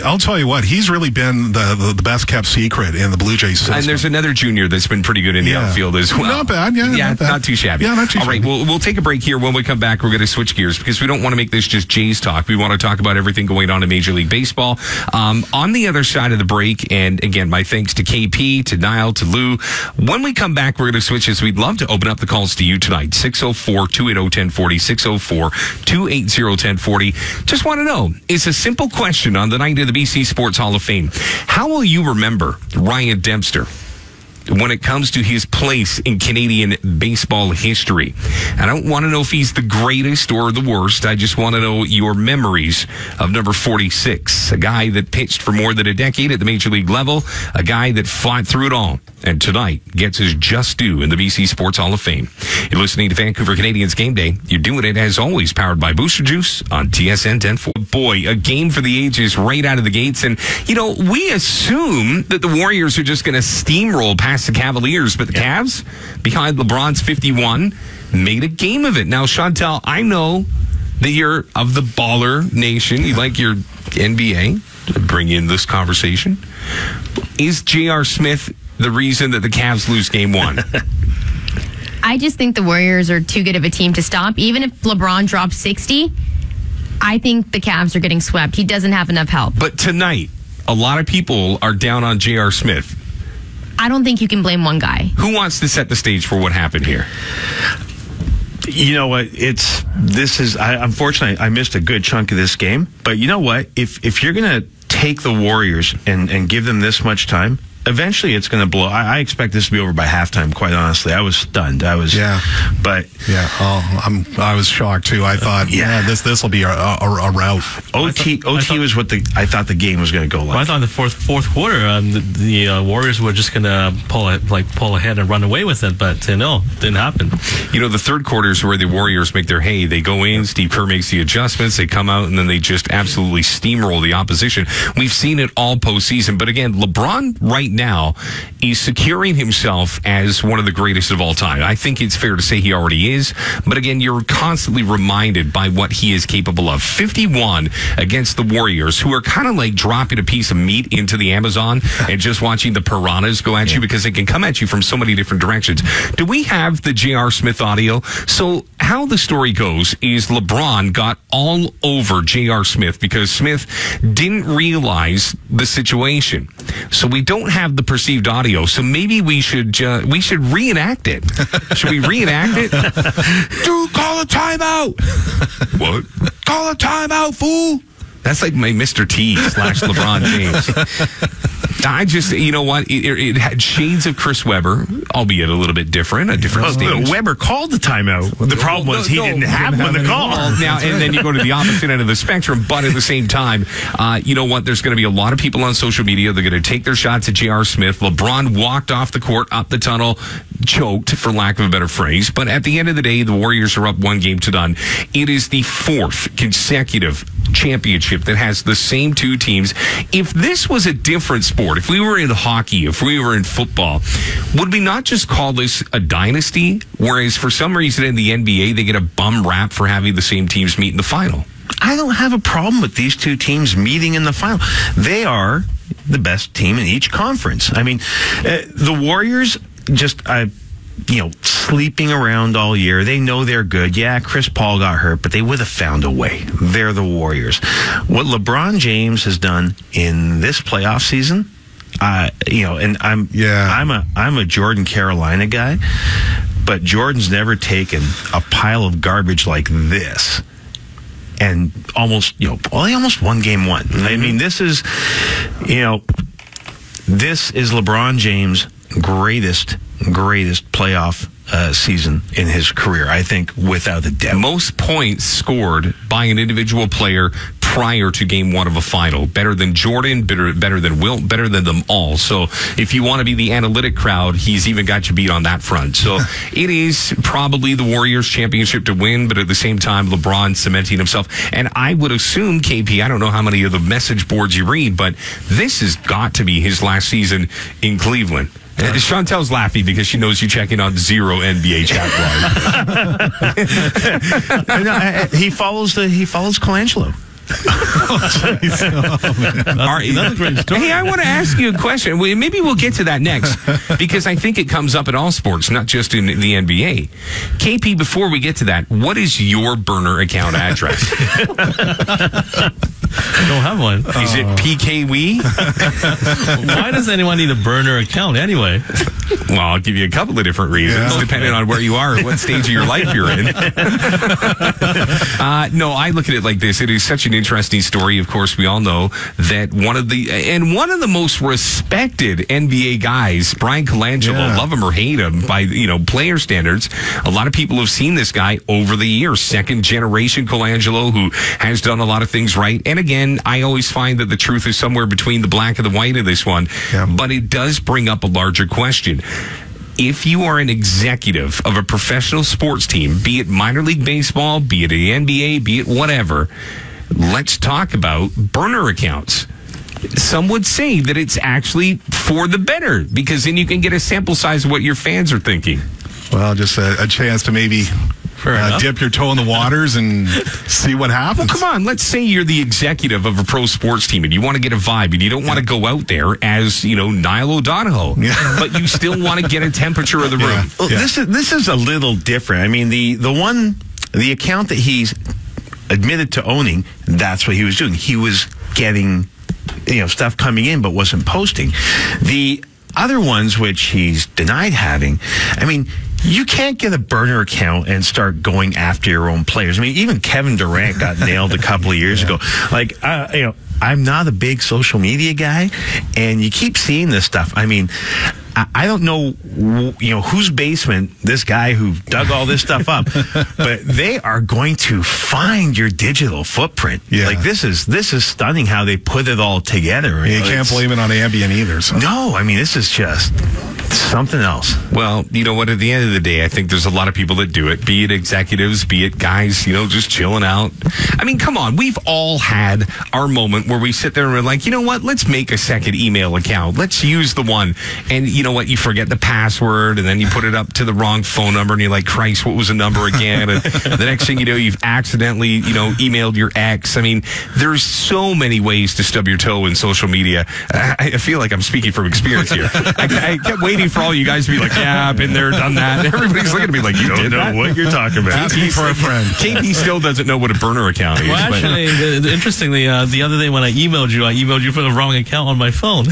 I'll tell you what, he's really been the best kept secret in the Blue Jays system. and there's another junior that's been pretty good in the outfield as well. Not bad, not too shabby. Yeah, not too All right, shabby. we'll take a break here. When we come back, we're going to switch gears because we don't want to make this just Jays talk. We want to talk about everything going on in Major League Baseball. On the other side of the break, and again, my thanks to KP, to Niall, to Lou. When we come back, we're going to switch as we'd love to open up the calls to you tonight. 604-280-1040, 604-280-1040. Just want to know, it's a simple question on the night of the BC Sports Hall of Fame. How will you remember Ryan Dempster when it comes to his place in Canadian baseball history? I don't want to know if he's the greatest or the worst. I just want to know your memories of number 46, a guy that pitched for more than a decade at the Major League level, a guy that fought through it all, and tonight gets his just due in the BC Sports Hall of Fame. You're listening to Vancouver Canadians Game Day. You're doing it, as always, powered by Booster Juice on TSN 1040. Boy, a game for the ages right out of the gates. And, we assume that the Warriors are just going to steamroll past the Cavaliers, but the Cavs, behind LeBron's 51, made a game of it. Now, Chantel, I know that you're of the baller nation. You like your NBA. To bring in this conversation. Is J.R. Smith the reason that the Cavs lose game one? I just think the Warriors are too good of a team to stop. Even if LeBron drops 60, I think the Cavs are getting swept. He doesn't have enough help. But tonight, a lot of people are down on J.R. Smith. I don't think you can blame one guy. Who wants to set the stage for what happened here? You know what? Unfortunately, I missed a good chunk of this game. But you know what? If you're going to take the Warriors and give them this much time, eventually it's going to blow. I expect this to be over by halftime, quite honestly. I was stunned. I was shocked too. I thought this will be a rout. OT was what I thought the game was going to go like. Well, I thought in the fourth quarter the Warriors were just going to pull ahead and run away with it, but no, it didn't happen. The third quarter is where the Warriors make their hay. They go in, Steve Kerr makes the adjustments, they come out, and then they just absolutely steamroll the opposition. We've seen it all postseason, but again, LeBron right now is securing himself as one of the greatest of all time. I think it's fair to say he already is, but again, you're constantly reminded by what he is capable of. 51 against the Warriors, who are kind of like dropping a piece of meat into the Amazon and just watching the piranhas go at you because they can come at you from so many different directions. Do we have the J.R. Smith audio? So how the story goes is LeBron got all over J.R. Smith because Smith didn't realize the situation. So we don't have the perceived audio. So maybe we should reenact it. Should we reenact it? Dude, call a timeout. What? Call a timeout, fool. That's like my Mr. T / LeBron James. I just, you know what? It had shades of Chris Webber, albeit a little bit different, a different stage. Webber called the timeout. The problem was he didn't have one to call. Now, and then you go to the opposite end of the spectrum, but at the same time, you know what? There's going to be a lot of people on social media. They're going to take their shots at J.R. Smith. LeBron walked off the court, up the tunnel, choked, for lack of a better phrase. But at the end of the day, the Warriors are up 1-0. It is the fourth consecutive championship that has the same two teams. If this was a different sport, if we were in hockey, if we were in football, would we not just call this a dynasty? Whereas for some reason in the NBA, they get a bum rap for having the same teams meet in the final. I don't have a problem with these two teams meeting in the final. They are the best team in each conference. I mean, the Warriors just... sleeping around all year. They know they're good. Yeah, Chris Paul got hurt, but they would have found a way. They're the Warriors. What LeBron James has done in this playoff season, and I'm a Jordan Carolina guy, but Jordan's never taken a pile of garbage like this and almost won game one. Mm-hmm. I mean, this is LeBron James' greatest playoff season in his career, I think, without a doubt. Most points scored by an individual player prior to game one of a final. Better than Jordan, better than Wilt, better than them all. So if you want to be the analytic crowd, he's even got you beat on that front. So it is probably the Warriors championship to win, but at the same time, LeBron cementing himself. And I would assume, KP, I don't know how many of the message boards you read, but this has got to be his last season in Cleveland. Chantel's laughing because she knows you checking on zero NBA chat blog. He follows Colangelo. That's a great story. Hey, I want to ask you a question. Maybe we'll get to that next because I think it comes up in all sports, not just in the NBA. KP, before we get to that, what is your burner account address? I don't have one. Is it PKWE? Why does anyone need a burner account anyway? Well, I'll give you a couple of different reasons, depending on where you are and what stage of your life you're in. No, I look at it like this. It is such an interesting story. Of course, we all know that one of the most respected NBA guys, Brian Colangelo, love him or hate him by player standards. A lot of people have seen this guy over the years. Second generation Colangelo, who has done a lot of things right. And again, I always find that the truth is somewhere between the black and the white of this one. Yeah. But it does bring up a larger question. If you are an executive of a professional sports team, be it minor league baseball, be it the NBA, be it whatever, let's talk about burner accounts. Some would say that it's actually for the better because then you can get a sample size of what your fans are thinking. Well, just a chance to maybe dip your toe in the waters and see what happens. Well, come on. Let's say you're the executive of a pro sports team and you want to get a vibe and you don't want to go out there as, Niall O'Donoghue, but you still want to get a temperature of the room. Well, this is a little different. I mean, the account that he's admitted to owning, that's what he was doing. He was getting, stuff coming in but wasn't posting. The other ones which he's denied having, I mean, you can't get a burner account and start going after your own players. I mean, even Kevin Durant got nailed a couple of years ago. Like, I'm not a big social media guy, and you keep seeing this stuff. I mean, I don't know, whose basement this guy who dug all this stuff up, but they are going to find your digital footprint. Yeah. Like this is stunning how they put it all together. You can't blame it on Ambien either. So. No, I mean, this is just something else. Well, you know what? At the end of the day, I think there's a lot of people that do it, be it executives, be it guys, just chilling out. I mean, come on. We've all had our moment where we sit there and we're like, you know what? Let's make a second email account. Let's use the one. And you know what? You forget the password and then you put it up to the wrong phone number and you're like, Christ, what was the number again? And the next thing you know, you've accidentally, emailed your ex. I mean, there's so many ways to stub your toe in social media. I feel like I'm speaking from experience here. I kept waiting for all you guys to be like, yeah, I've been there, done that. And everybody's looking at me like, you don't know what you're talking about. For a friend. KP still doesn't know what a burner account is. Well, actually, interestingly, the other day when I emailed you for the wrong account on my phone.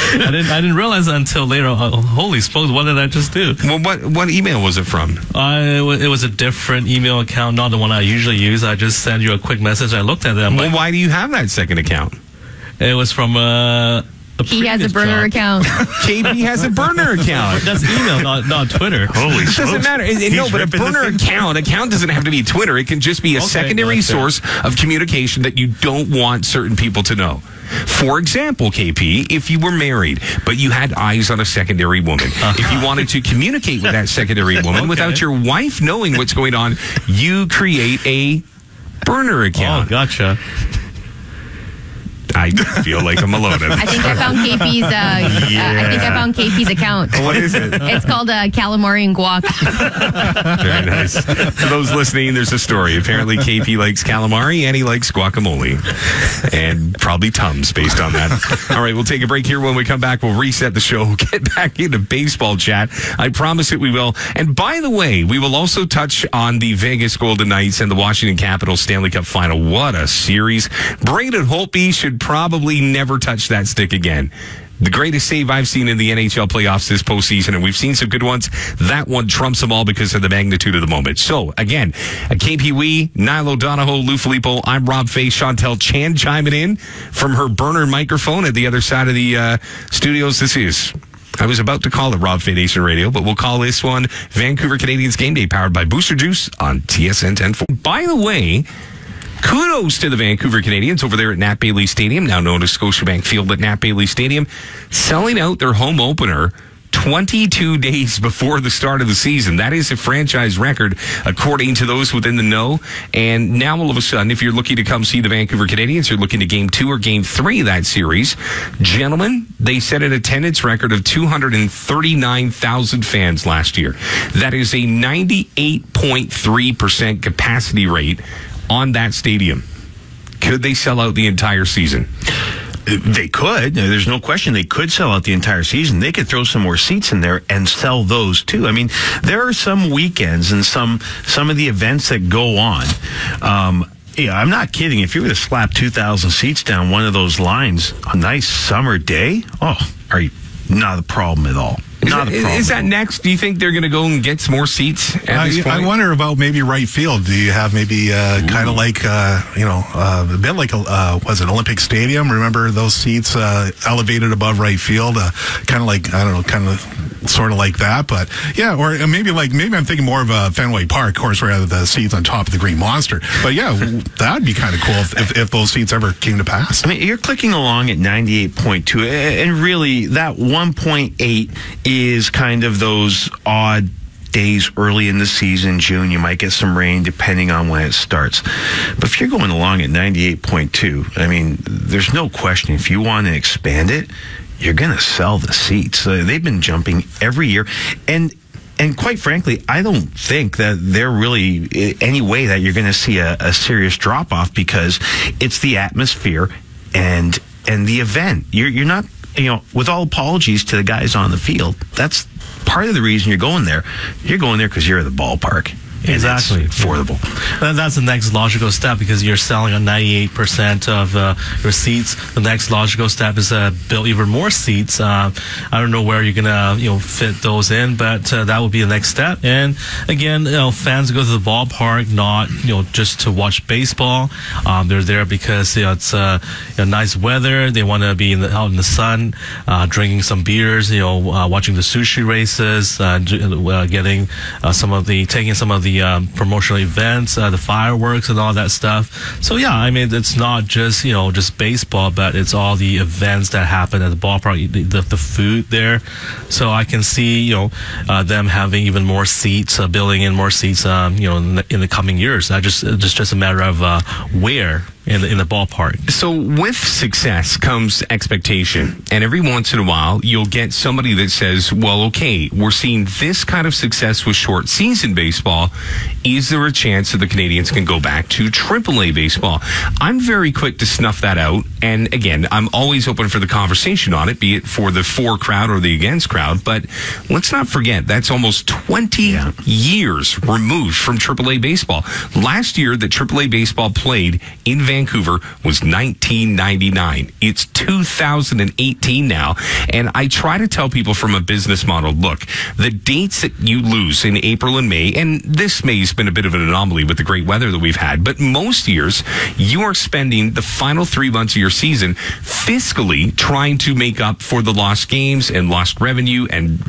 I didn't realize that until later. Holy smokes, what did I just do? Well, what email was it from? It was a different email account, not the one I usually use. I just sent you a quick message. I looked at them. Well, why do you have that second account? It was from he has a burner account. KP has a burner account. That's email, not Twitter. Holy It doesn't matter. No, but a burner account doesn't have to be Twitter. It can just be a secondary source of communication that you don't want certain people to know. For example, KP, if you were married, but you had eyes on a secondary woman, if you wanted to communicate with that secondary woman without your wife knowing what's going on, you create a burner account. Oh, gotcha. I feel like I'm alone. I think I found KP's. I think I found KP's account. What is it? It's called calamari and guac. Very nice. For those listening, there's a story. Apparently, KP likes calamari and he likes guacamole, and probably Tums based on that. All right, we'll take a break here. When we come back, we'll reset the show, get back into baseball chat. I promise it we will. And by the way, we will also touch on the Vegas Golden Knights and the Washington Capitals Stanley Cup Final. What a series! Braden Holtby should probably never touch that stick again. The greatest save I've seen in the NHL playoffs this postseason, and we've seen some good ones. That one trumps them all because of the magnitude of the moment. So, again, KP Wee, Niall O'Donoghue, Lou Filippo, I'm Rob Fay, Chantel Chan chiming in from her burner microphone at the other side of the studios. I was about to call it Rob Fay Nation Radio, but we'll call this one Vancouver Canadians Game Day, powered by Booster Juice on TSN 1040. By the way, kudos to the Vancouver Canadians over there at Nat Bailey Stadium, now known as Scotiabank Field at Nat Bailey Stadium, selling out their home opener 22 days before the start of the season. That is a franchise record, according to those within the know. And now, all of a sudden, if you're looking to come see the Vancouver Canadians, you're looking to Game 2 or Game 3 of that series. Gentlemen, they set an attendance record of 239,000 fans last year. That is a 98.3% capacity rate on that stadium. Could they sell out the entire season? They could. There's no question they could sell out the entire season. They could throw some more seats in there and sell those too. I mean, there are some weekends and some of the events that go on. Yeah, I'm not kidding. If you were to slap 2,000 seats down one of those lines, a nice summer day, are you not a problem at all. Is that next? Do you think they're going to go and get some more seats at this point? I wonder about maybe right field. Do you have maybe kind of like, a bit like, was it Olympic Stadium? Remember those seats elevated above right field? Kind of like, I don't know, kind of sort of like that. But yeah, or maybe I'm thinking more of a Fenway Park, of course, where the seats on top of the Green Monster. But yeah, that'd be kind of cool if those seats ever came to pass. I mean, you're clicking along at 98.2, and really that 1.8 is kind of those odd days early in the season. June, you might get some rain depending on when it starts. But if you're going along at 98.2, I mean, there's no question. If you want to expand it, you're going to sell the seats. They've been jumping every year. And quite frankly, I don't think that they're really any way that you're going to see a serious drop-off, because it's the atmosphere and the event. You're not, with all apologies to the guys on the field, that's part of the reason you're going there. You're going there because you're at the ballpark. Exactly. It's affordable. That's the next logical step, because you're selling on 98% of your seats. The next logical step is build even more seats. I don't know where you're gonna fit those in, but that would be the next step. And again, fans go to the ballpark not just to watch baseball. They're there because it's nice weather. They want to be out in the sun, drinking some beers. Watching the sushi races, taking some of the promotional events, the fireworks and all that stuff. So yeah, I mean, it's not just just baseball, but it's all the events that happen at the ballpark, the food there. So I can see them having even more seats, building in more seats in the coming years. Just a matter of where in the ballpark. So with success comes expectation, and every once in a while you'll get somebody that says, well, okay, we're seeing this kind of success with short season baseball. Is there a chance that the Canadians can go back to AAA baseball? I'm very quick to snuff that out, and again, I'm always open for the conversation on it, be it for the for crowd or the against crowd, but let's not forget that's almost 20 years removed from AAA baseball. Last year that AAA baseball played in Vancouver was 1999. It's 2018 now, and I try to tell people from a business model, look, the dates that you lose in April and May, and this May's been a bit of an anomaly with the great weather that we've had, but most years you are spending the final 3 months of your season fiscally trying to make up for the lost games and lost revenue and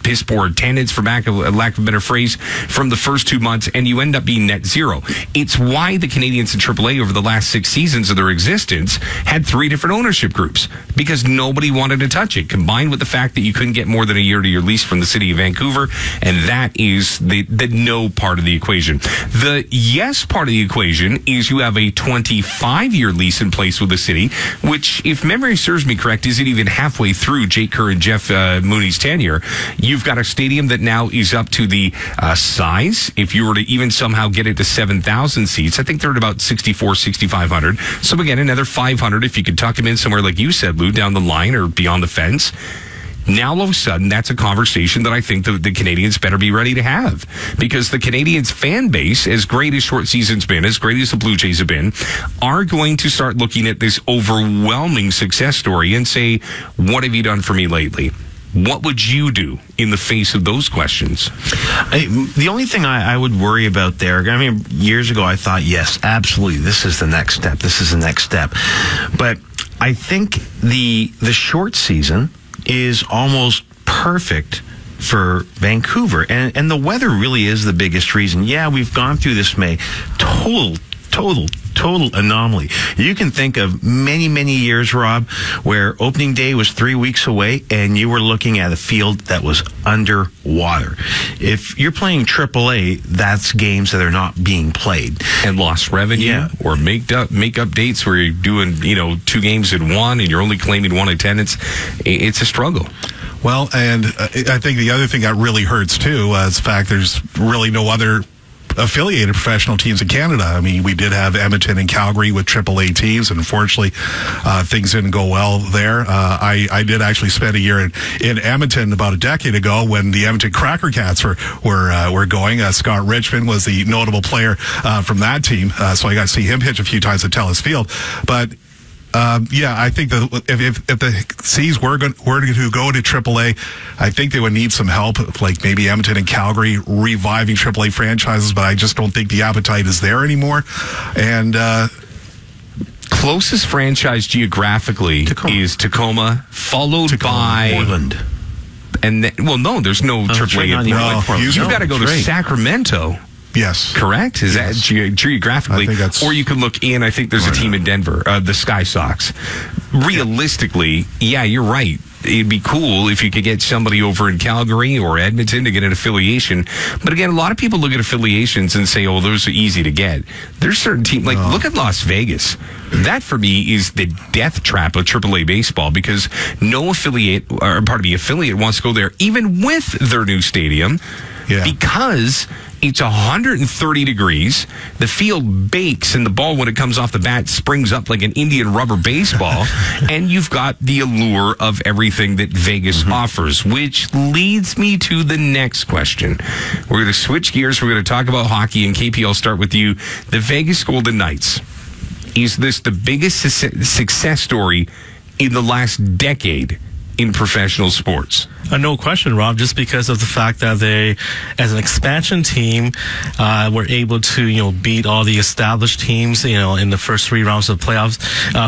piss poor attendance, for lack of a better phrase, from the first 2 months, and you end up being net zero. It's why the Canadians in AAA over the last 6 seasons of their existence had 3 different ownership groups, because nobody wanted to touch it, combined with the fact that you couldn't get more than a year to your lease from the city of Vancouver, and that is the no part of the equation. The yes part of the equation is you have a 25-year lease in place with the city, which, if memory serves me correct, isn't even halfway through Jake Kerr and Jeff Mooney's tenure. You've got a stadium that now is up to the size. If you were to even somehow get it to 7,000 seats, I think they're at about 6,500. So again, another 500 if you could tuck them in somewhere, like you said, Lou, down the line or beyond the fence. Now, all of a sudden, that's a conversation that I think the Canadians better be ready to have, because the Canadians fan base, as great as short season's been, as great as the Blue Jays have been, are going to start looking at this overwhelming success story and say, what have you done for me lately? What would you do in the face of those questions? The only thing I would worry about there, I mean, years ago I thought, yes, absolutely, this is the next step. This is the next step. But I think the short season is almost perfect for Vancouver. And the weather really is the biggest reason. Yeah, we've gone through this May. Total anomaly. You can think of many years, Rob, where opening day was 3 weeks away and you were looking at a field that was underwater. If you're playing AAA, that's games that are not being played. And lost revenue, or make up dates where you're doing, 2 games in one and you're only claiming 1 attendance. It's a struggle. Well, and I think the other thing that really hurts too is the fact there's really no other affiliated professional teams in Canada. I mean, we did have Edmonton and Calgary with AAA teams, and unfortunately, things didn't go well there. I did actually spend a year in Edmonton about a decade ago when the Edmonton Cracker Cats were going. Scott Richmond was the notable player from that team, so I got to see him pitch a few times at Telus Field. But I think that if the C's were going to go to AAA, I think they would need some help, like maybe Edmonton and Calgary reviving AAA franchises, but I just don't think the appetite is there anymore. And closest franchise geographically is Tacoma, followed by Portland. And then, no, there's no AAA in Portland. You've got to go to Sacramento. Yes. Correct? Is that geographically? I think that's... Or you could look in, I think there's a team in Denver, the Sky Sox. Realistically, yeah, you're right. It'd be cool if you could get somebody over in Calgary or Edmonton to get an affiliation. But again, a lot of people look at affiliations and say, oh, those are easy to get. There's certain teams, like look at Las Vegas. That for me is the death trap of AAA baseball, because no affiliate wants to go there, even with their new stadium, because it's 130 degrees. The field bakes, and the ball, when it comes off the bat, springs up like an Indian rubber baseball. And you've got the allure of everything that Vegas offers, which leads me to the next question. We're going to switch gears. We're going to talk about hockey. And KP, I'll start with you. The Vegas Golden Knights. Is this the biggest success story in the last decade in professional sports? No question, Rob, just because of the fact that they, as an expansion team, were able to, beat all the established teams, in the first 3 rounds of the playoffs.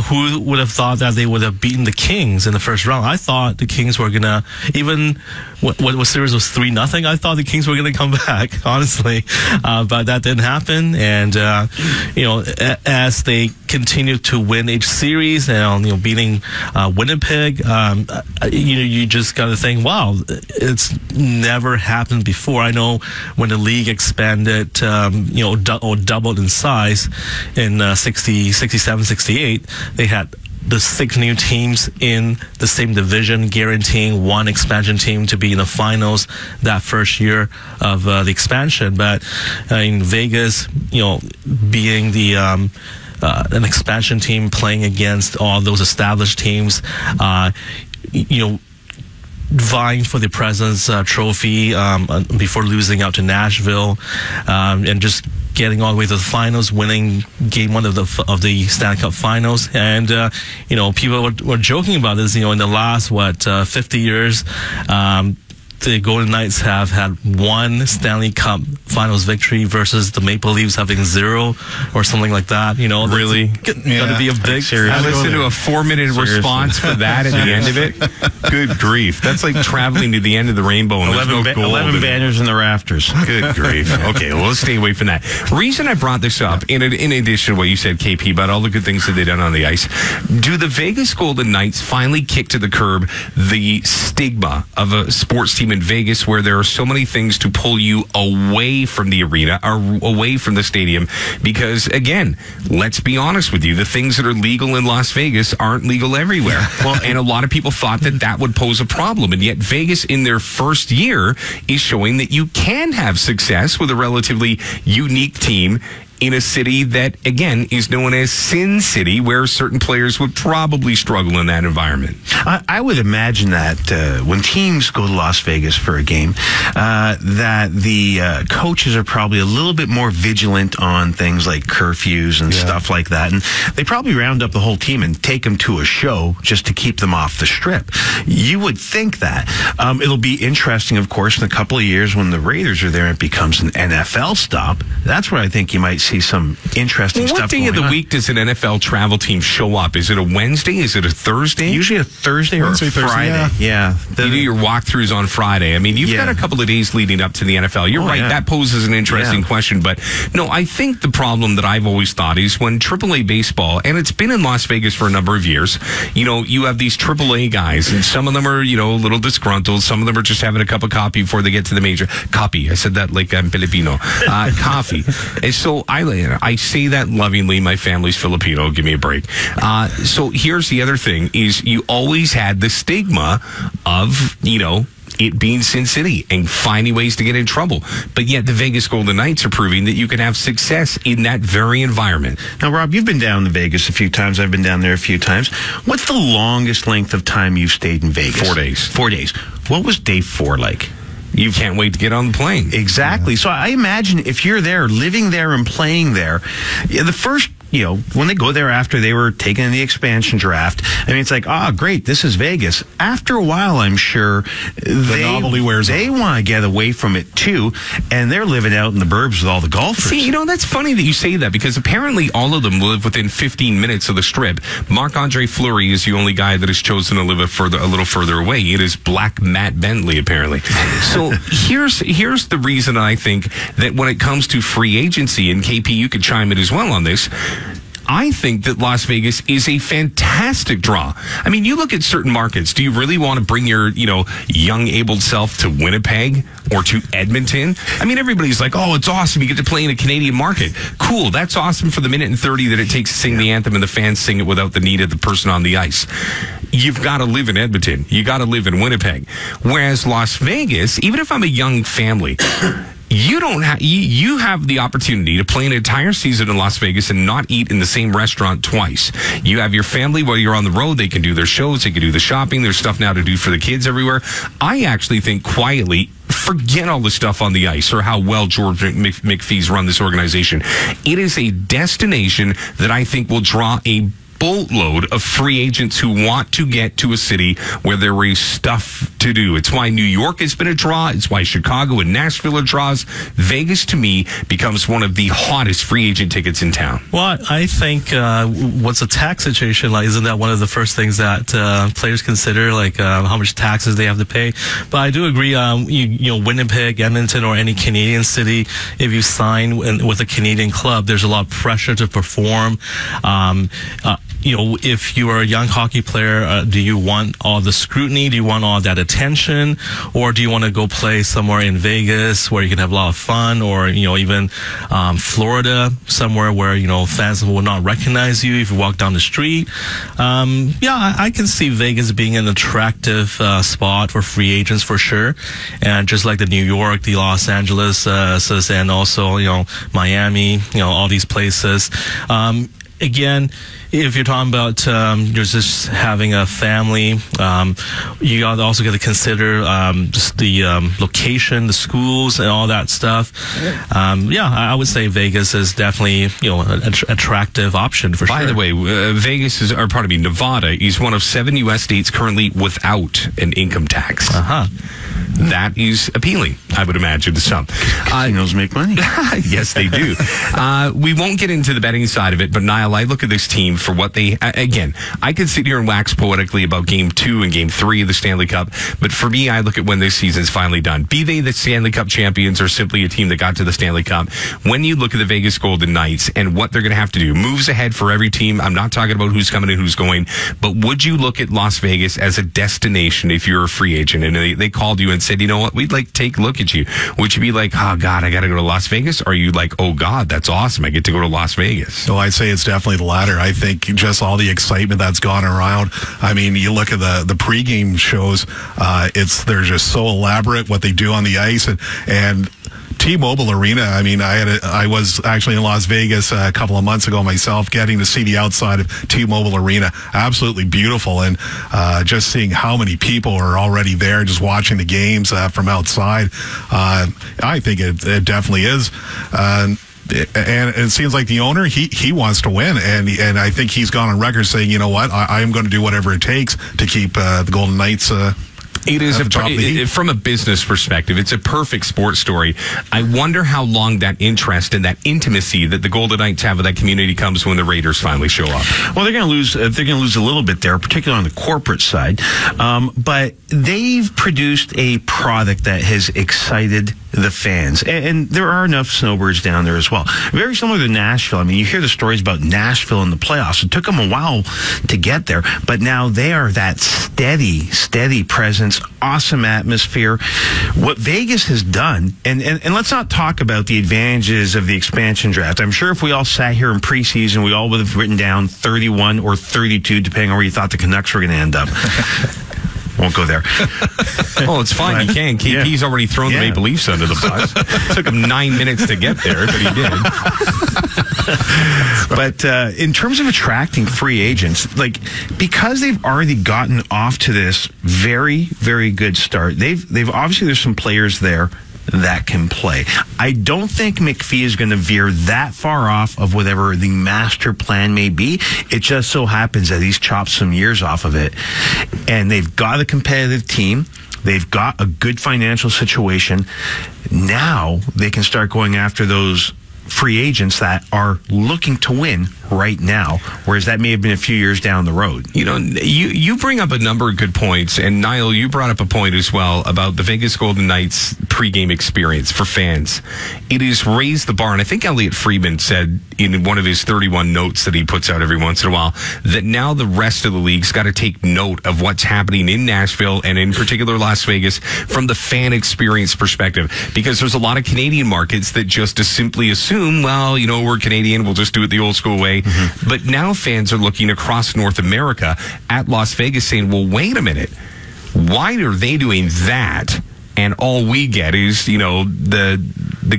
Who would have thought that they would have beaten the Kings in the first round? I thought the Kings were going to, even what series was 3-0, I thought the Kings were going to come back, honestly. But that didn't happen. And, as they continue to win each series and, beating Winnipeg, you just got to think, wow, it's never happened before. I know when the league expanded, doubled in size in 67, 68, they had the 6 new teams in the same division, guaranteeing one expansion team to be in the finals that first year of the expansion. But in Vegas, being the an expansion team playing against all those established teams, vying for the President's Trophy before losing out to Nashville, and just getting all the way to the finals, winning Game 1 of the Stanley Cup Finals. And people were joking about this. In the last 50 years, the Golden Knights have had 1 Stanley Cup Finals victory versus the Maple Leafs having 0 or something like that. Really? Got to be a big... I listened to a 4-minute response for that at the end of it. Good grief. That's like traveling to the end of the rainbow and 11 banners in the rafters. Good grief. Okay, well, let's stay away from that. Reason I brought this up, in addition to what you said, KP, about all the good things that they've done on the ice, do the Vegas Golden Knights finally kick to the curb the stigma of a sports team in Vegas, where there are so many things to pull you away from the arena or away from the stadium? Because again, let's be honest with you, the things that are legal in Las Vegas aren't legal everywhere. And a lot of people thought that would pose a problem, and yet Vegas in their first year is showing that you can have success with a relatively unique team in a city that, again, is known as Sin City, where certain players would probably struggle in that environment. I would imagine that when teams go to Las Vegas for a game, that the coaches are probably a little bit more vigilant on things like curfews and stuff like that. And they probably round up the whole team and take them to a show just to keep them off the strip. You would think that. It'll be interesting, of course, in a couple of years when the Raiders are there, it becomes an NFL stop. That's where I think you might see some interesting stuff. What day of the week does an NFL travel team show up? Is it a Wednesday? Is it a Thursday? Usually a Thursday or a Friday. Yeah. You do your walkthroughs on Friday. I mean, you've got a couple of days leading up to the NFL. You're right. That poses an interesting question. But no, I think the problem that I've always thought is when AAA baseball, and it's been in Las Vegas for a number of years, you have these AAA guys, and some of them are, a little disgruntled. Some of them are just having a cup of coffee before they get to the major. Coffee. I said that like I'm Filipino. Coffee. And so I say that lovingly. My family's Filipino. Give me a break. So here's the other thing is you always had the stigma of, it being Sin City and finding ways to get in trouble. But yet the Vegas Golden Knights are proving that you can have success in that very environment. Now, Rob, you've been down to Vegas a few times. I've been down there a few times. What's the longest length of time you've stayed in Vegas? 4 days. 4 days. What was day 4 like? You can't wait to get on the plane. Exactly. Yeah. So I imagine if you're there, living there and playing there, the first, when they go there after they were taken in the expansion draft, I mean, it's like, great, this is Vegas. After a while, I'm sure novelty wears off. They want to get away from it too, and they're living out in the burbs with all the golfers. See, that's funny that you say that, because apparently all of them live within 15 minutes of the Strip. Marc-Andre Fleury is the only guy that has chosen to live a little further away. It is Black Matt Bentley, apparently. So here's the reason I think that when it comes to free agency, and KP, you could chime in as well on this, I think that Las Vegas is a fantastic draw. I mean, you look at certain markets. Do you really want to bring your, young, able self to Winnipeg or to Edmonton? I mean, everybody's like, oh, it's awesome. You get to play in a Canadian market. Cool. That's awesome for the minute and 30 that it takes to sing the anthem and the fans sing it without the need of the person on the ice. You've got to live in Edmonton. You got to live in Winnipeg. Whereas Las Vegas, even if I'm a young family, you have the opportunity to play an entire season in Las Vegas and not eat in the same restaurant twice. You have your family while you're on the road. They can do their shows. They can do the shopping. There's stuff now to do for the kids everywhere. I actually think quietly, forget all the stuff on the ice or how well George McPhee's run this organization. It is a destination that I think will draw a boatload of free agents who want to get to a city where there is stuff to do. It's why New York has been a draw. It's why Chicago and Nashville are draws. Vegas, to me, becomes one of the hottest free agent tickets in town. Well, I think what's the tax situation like? Isn't that one of the first things that players consider, like how much taxes they have to pay? But I do agree, Winnipeg, Edmonton, or any Canadian city, if you sign with a Canadian club, there's a lot of pressure to perform. If you are a young hockey player, do you want all the scrutiny? Do you want all that attention? Or do you want to go play somewhere in Vegas where you can have a lot of fun? Or, even Florida, somewhere where, fans will not recognize you if you walk down the street. I can see Vegas being an attractive spot for free agents for sure. And just like the New York, the Los Angeles, and also, Miami, all these places. Again, if you're talking about you're just having a family, you also got to consider just the location, the schools, and all that stuff. I would say Vegas is definitely an attractive option for sure. By the way, Nevada is one of 7 U.S. states currently without an income tax. That is appealing, I would imagine, to some. Casinos make money. Yes, they do. We won't get into the betting side of it, but Niall, I look at this team for what they, again, I could sit here and wax poetically about Game 2 and Game 3 of the Stanley Cup, but for me, I look at when this season's finally done. Be they the Stanley Cup champions or simply a team that got to the Stanley Cup, when you look at the Vegas Golden Knights and what they're going to have to do, moves ahead for every team. I'm not talking about who's coming and who's going, but would you look at Las Vegas as a destination if you're a free agent and they called you and said, you know what, we'd like to take a look at you? Would you be like, oh God, I got to go to Las Vegas? Or are you like, oh God, that's awesome, I get to go to Las Vegas? No, I'd say it's definitely the latter. I think just all the excitement that's gone around. I mean, you look at the pregame shows, they're just so elaborate what they do on the ice, and T-Mobile Arena, I mean, I was actually in Las Vegas a couple of months ago myself, getting to see the outside of T-Mobile Arena. Absolutely beautiful. And just seeing how many people are already there just watching the games from outside. I think it definitely is. And it seems like the owner, he wants to win. And I think he's gone on record saying, you know what, I am going to do whatever it takes to keep the Golden Knights It is from a business perspective, it's a perfect sports story. I wonder how long that interest and that intimacy that the Golden Knights have with that community comes when the Raiders finally show up. Well, they're going to lose. They're going to lose a little bit there, particularly on the corporate side. But they've produced a product that has excited the fans, and there are enough snowbirds down there as well. Very similar to Nashville. I mean, you hear the stories about Nashville in the playoffs. It took them a while to get there, but now they are that steady presence. Awesome atmosphere. What Vegas has done, and let's not talk about the advantages of the expansion draft. I'm sure if we all sat here in preseason, we all would have written down 31 or 32, depending on where you thought the Canucks were going to end up. won't go there. Oh, it's fine. You can. KP's already thrown the Maple Leafs under the bus. It took him 9 minutes to get there, but he did. But in terms of attracting free agents, like, because they've already gotten off to this very, very good start, they've obviously, there's some players there that can play. I don't think McPhee is going to veer that far off of whatever the master plan may be. It just so happens that he's chopped some years off of it, and they've got a competitive team. They've got a good financial situation. Now they can start going after those free agents that are looking to win right now, whereas that may have been a few years down the road. You know, you bring up a number of good points, and Niall, you brought up a point as well about the Vegas Golden Knights pregame experience for fans. It has raised the bar, and I think Elliot Friedman said in one of his 31 notes that he puts out every once in a while that now the rest of the league's got to take note of what's happening in Nashville and in particular Las Vegas from the fan experience perspective, because there's a lot of Canadian markets that just simply assume, well, you know, we're Canadian, we'll just do it the old school way. Mm-hmm. But now fans are looking across North America at Las Vegas saying, well, wait a minute, why are they doing that? And all we get is, you know, the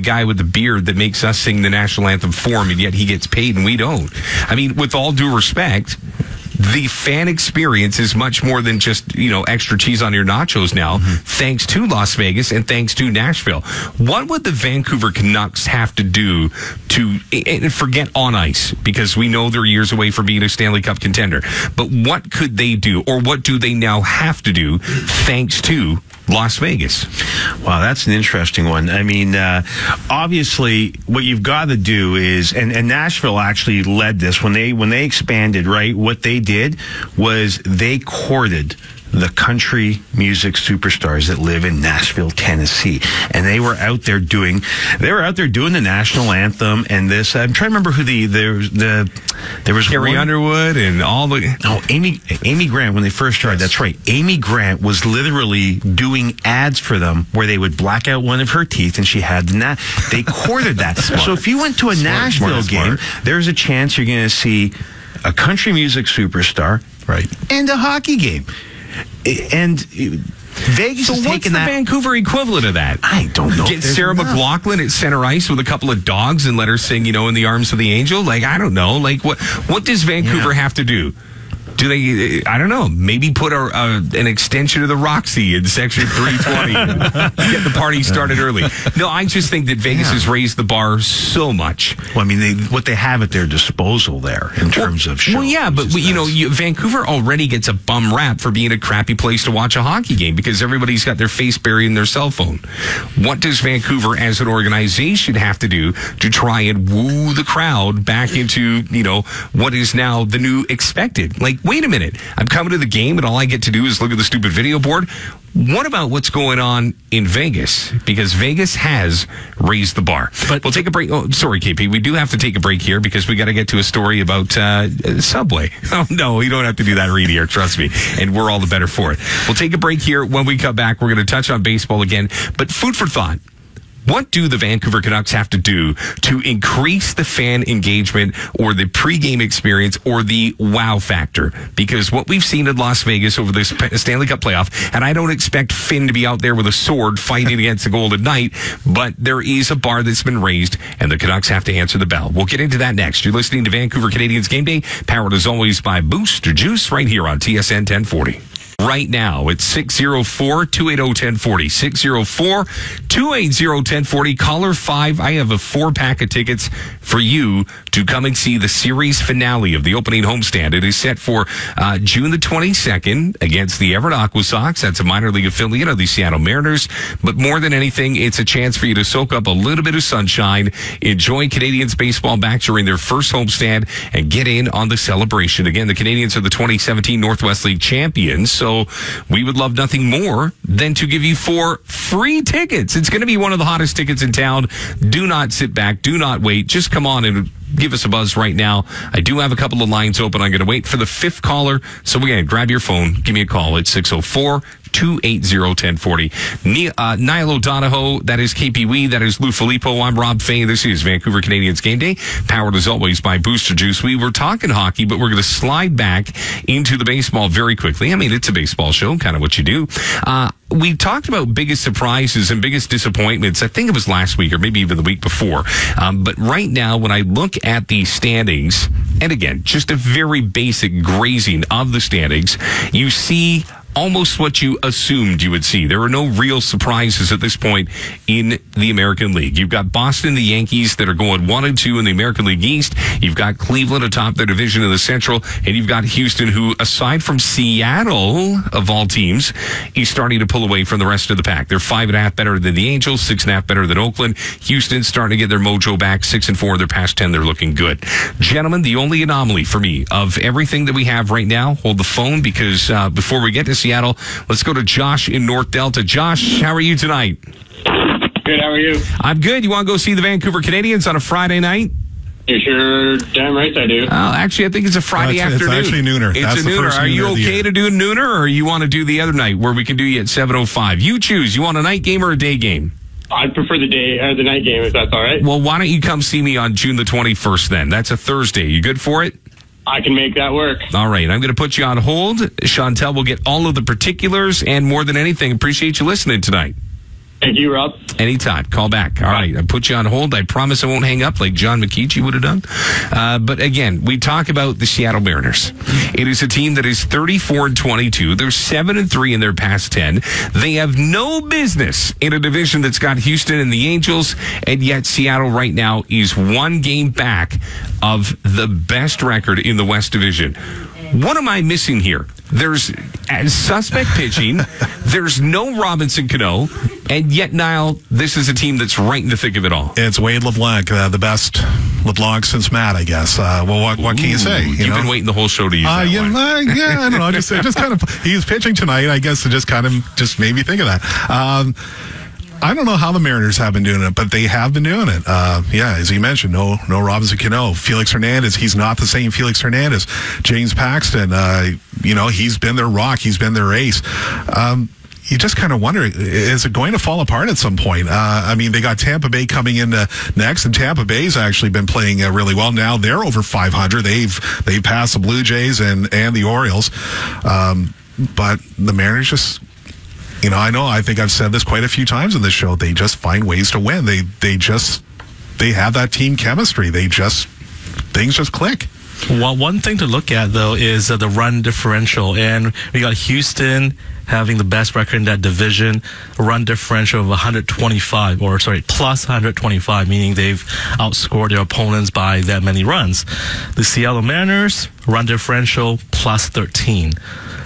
guy with the beard that makes us sing the national anthem for him, and yet he gets paid and we don't. I mean, with all due respect, the fan experience is much more than just, you know, extra cheese on your nachos now, thanks to Las Vegas and thanks to Nashville. What would the Vancouver Canucks have to do to, and forget on ice, because we know they're years away from being a Stanley Cup contender, but what could they do, or what do they now have to do thanks to Las Vegas? Wow, that's an interesting one. I mean, obviously, what you've got to do is, and Nashville actually led this when they expanded, right? What they did was they courted the country music superstars that live in Nashville, Tennessee, and they were out there doing the national anthem and this. I'm trying to remember who there was Carrie Underwood and all the Amy Grant when they first started. That's right. Amy Grant was literally doing ads for them where they would black out one of her teeth, and she had they courted that. So if you went to a Nashville game, there's a chance you're going to see a country music superstar, right, and a hockey game. And Vegas is taking that. What's the Vancouver equivalent of that? I don't know. Get Sarah McLachlan at center ice with a couple of dogs and let her sing, you know, In the Arms of the Angel? Like, I don't know. Like, what does Vancouver have to do? Do they, I don't know, maybe put an extension of the Roxy in Section 320 and get the party started early? No, I just think that Vegas has raised the bar so much. Well, I mean, what they have at their disposal there in terms of shows. Well, yeah, but, you know, Vancouver already gets a bum rap for being a crappy place to watch a hockey game because everybody's got their face buried in their cell phone. What does Vancouver as an organization have to do to try and woo the crowd back into, you know, what is now the new expected? Like, wait a minute, I'm coming to the game and all I get to do is look at the stupid video board. What about what's going on in Vegas? Because Vegas has raised the bar. But we'll take a break. Oh, sorry, KP. We do have to take a break here because we got to get to a story about Subway. Oh, no, you don't have to do that right here. Trust me. And we're all the better for it. We'll take a break here. When we come back, we're going to touch on baseball again. But food for thought. What do the Vancouver Canucks have to do to increase the fan engagement or the pregame experience or the wow factor? Because what we've seen in Las Vegas over this Stanley Cup playoff, and I don't expect Finn to be out there with a sword fighting against the Golden Knight, but there is a bar that's been raised, and the Canucks have to answer the bell. We'll get into that next. You're listening to Vancouver Canadians Game Day, powered as always by Booster Juice, right here on TSN 1040. Right now, it's 604-280-1040. 604-280-1040. Caller 5. I have a 4-pack of tickets for you to come and see the series finale of the opening homestand. It is set for June the 22nd against the Everett Aqua Sox. That's a minor league affiliate of the Seattle Mariners. But more than anything, it's a chance for you to soak up a little bit of sunshine, enjoy Canadians baseball back during their first homestand, and get in on the celebration. Again, the Canadians are the 2017 Northwest League champions. So we would love nothing more than to give you 4 free tickets. It's going to be one of the hottest tickets in town. Do not sit back. Do not wait. Just come on and give us a buzz right now. I do have a couple of lines open. I'm going to wait for the 5th caller. So again, grab your phone. Give me a call at 604 888-280-1040. Niall O'Donohoe, that is KP Wee, that is Lou Filippo. I'm Rob Fay. This is Vancouver Canadians Game Day, powered as always by Booster Juice. We were talking hockey, but we're going to slide back into the baseball very quickly. I mean, it's a baseball show, kind of what you do. We talked about biggest surprises and biggest disappointments. I think it was last week or maybe even the week before. But right now, when I look at the standings, and again, just a very basic grazing of the standings, you see almost what you assumed you would see. There are no real surprises at this point in the American League. You've got Boston, the Yankees, that are going 1-2 in the American League East. You've got Cleveland atop their division in the Central, and you've got Houston, who, aside from Seattle, of all teams, is starting to pull away from the rest of the pack. They're 5.5 better than the Angels, 6.5 better than Oakland. Houston's starting to get their mojo back, 6-4. They're past 10. They're looking good. Gentlemen, the only anomaly for me of everything that we have right now, hold the phone, because before we get to Seattle, let's go to Josh in North Delta. Josh, how are you tonight? Good, how are you? I'm good. You want to go see the Vancouver Canadians on a Friday night? You sure damn right I do. Actually, I think it's a Friday afternoon. It's actually nooner. It's a nooner. Are you okay to do a nooner, or you want to do the other night where we can do you at 7:05? You choose. You want a night game or a day game? I prefer the night game, if that's all right. Well, why don't you come see me on June the 21st then? That's a Thursday. You good for it? I can make that work. All right. I'm going to put you on hold. Chantel will get all of the particulars, and more than anything, appreciate you listening tonight. Thank you, Rob. Anytime. Call back. All right. I put you on hold. I promise I won't hang up like John McKeechee would have done. But again, we talk about the Seattle Mariners. It is a team that is 34-22. They're 7-3 in their past 10. They have no business in a division that's got Houston and the Angels, and yet Seattle right now is one game back of the best record in the West Division. What am I missing here? There's suspect pitching. There's no Robinson Cano. And yet, Niall, this is a team that's right in the thick of it all. It's Wade LeBlanc, the best LeBlanc since Matt, I guess. Well, what can you say? You've been waiting the whole show to use that one. Yeah, I don't know. Just kind of, he's pitching tonight, I guess. It just made me think of that. I don't know how the Mariners have been doing it, but they have been doing it. As you mentioned, no Robinson Cano. Felix Hernandez, he's not the same Felix Hernandez. James Paxton, he's been their rock. He's been their ace. You just kind of wonder, is it going to fall apart at some point? They got Tampa Bay coming in next, and Tampa Bay's actually been playing really well. Now they're over 500. They've passed the Blue Jays and the Orioles. But the Mariners just... I think I've said this quite a few times in this show. They just find ways to win. They have that team chemistry. Things just click. Well, one thing to look at, though, is the run differential. And we got Houston having the best record in that division, a run differential of plus 125, meaning they've outscored their opponents by that many runs. The Seattle Mariners, run differential plus 13.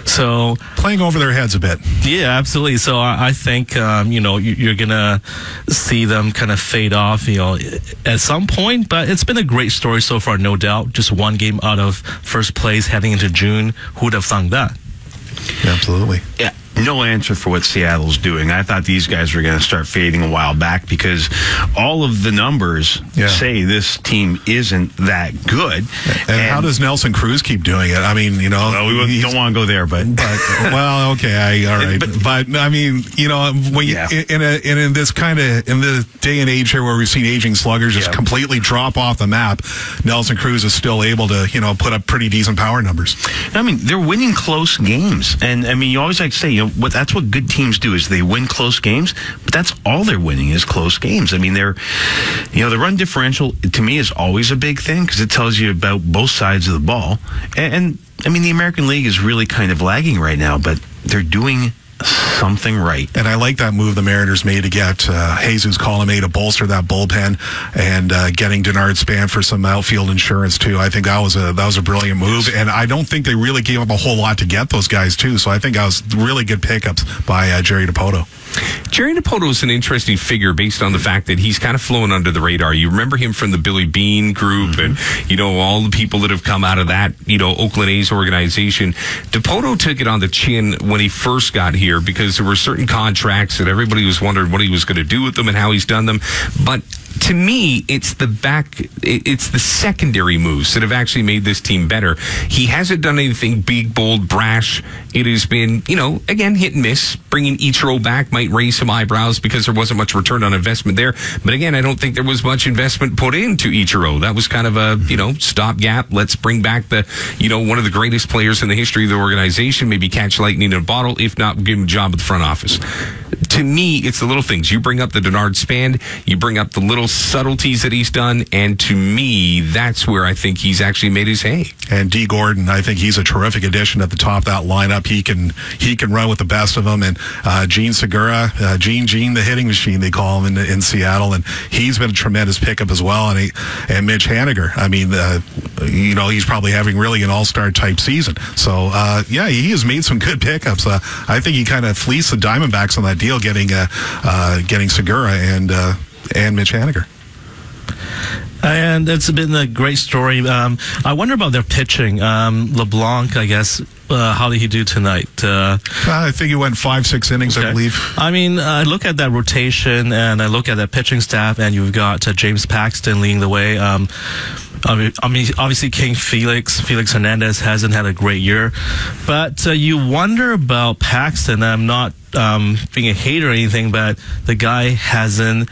So playing over their heads a bit. Yeah, absolutely. So I think you're gonna see them kind of fade off, at some point. But it's been a great story so far, no doubt. Just one game out of first place heading into June. Who would have thunk that? Absolutely. Yeah. No answer for what Seattle's doing. I thought these guys were going to start fading a while back because all of the numbers say this team isn't that good. And how does Nelson Cruz keep doing it? Well, we don't want to go there, but well, okay, all right. But when you, in this kind of in the day and age here where we've seen aging sluggers just completely drop off the map, Nelson Cruz is still able to put up pretty decent power numbers. They're winning close games, and you always like to say that's what good teams do is they win close games, but that's all they're winning is close games. They're the run differential to me is always a big thing because it tells you about both sides of the ball, and the American League is really kind of lagging right now, but they're doing something right. And I like that move the Mariners made to get Jesus Colomé to bolster that bullpen and getting Denard Span for some outfield insurance too. I think that was a brilliant move, and I don't think they really gave up a whole lot to get those guys too. So I think that was really good pickups by Jerry Dipoto. Jerry Dipoto is an interesting figure based on the fact that he's kind of flown under the radar. You remember him from the Billy Bean group and, all the people that have come out of that, Oakland A's organization. Dipoto took it on the chin when he first got here because there were certain contracts that everybody was wondering what he was going to do with them and how he's done them. But to me, it's the secondary moves that have actually made this team better. He hasn't done anything big, bold, brash. It has been, again, hit and miss. Bringing Ichiro back might raise some eyebrows because there wasn't much return on investment there. But again, I don't think there was much investment put into Ichiro. That was kind of a, stopgap. Let's bring back one of the greatest players in the history of the organization, maybe catch lightning in a bottle, if not give him a job at the front office. To me, it's the little things. You bring up the Denard Span, you bring up the little subtleties that he's done, and to me, that's where I think he's actually made his hay. And D. Gordon, I think he's a terrific addition at the top of that lineup. He can run with the best of them. And Gene Segura, Gene, the hitting machine, they call him in Seattle, and he's been a tremendous pickup as well. And Mitch Haniger, I mean, he's probably having really an all-star type season. So he has made some good pickups. I think he kind of fleeced the Diamondbacks on that deal, getting Segura and Mitch Haniger. And it's been a great story. I wonder about their pitching. LeBlanc, I guess, how did he do tonight? I think he went 5-6 innings, okay. I believe. I mean, I look at that rotation and I look at that pitching staff, and you've got James Paxton leading the way. I mean, obviously King Felix Hernandez hasn't had a great year, but you wonder about Paxton. I'm not being a hater or anything, but the guy hasn't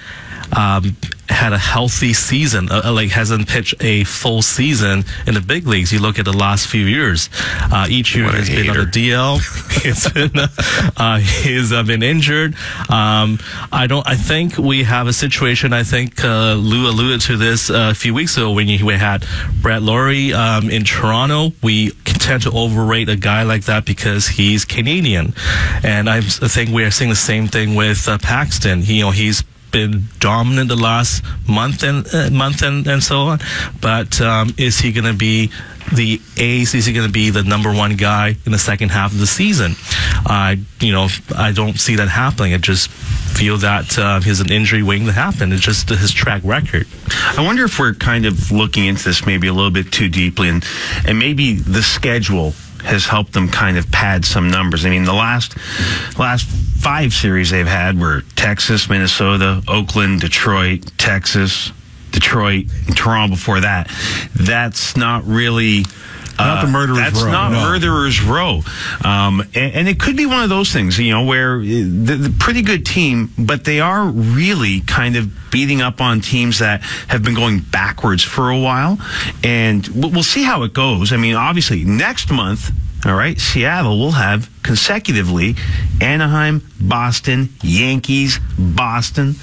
had a healthy season, hasn't pitched a full season in the big leagues. You look at the last few years, each year has been on the DL. He's been injured. I think we have a situation. I think Lou alluded to this a few weeks ago when we had Brett Lawrie in Toronto. We tend to overrate a guy like that because he's Canadian, and I think we are seeing the same thing with Paxton. He's been dominant the last month and so on, but is he going to be the ace? Is he going to be the number one guy in the second half of the season? I don't see that happening. I just feel that he's an injury waiting to happen. It's just his track record. I wonder if we're kind of looking into this maybe a little bit too deeply, and maybe the schedule has helped them kind of pad some numbers. I mean, the last 5 series they've had were Texas, Minnesota, Oakland, Detroit, Texas, Detroit, and Toronto before that. That's not really... not the Murderer's Row. That's not Murderer's Row. And it could be one of those things, where the pretty good team, but they are really kind of beating up on teams that have been going backwards for a while. And we'll see how it goes. I mean, obviously, next month, all right, Seattle will have consecutively Anaheim, Boston, Yankees, Boston.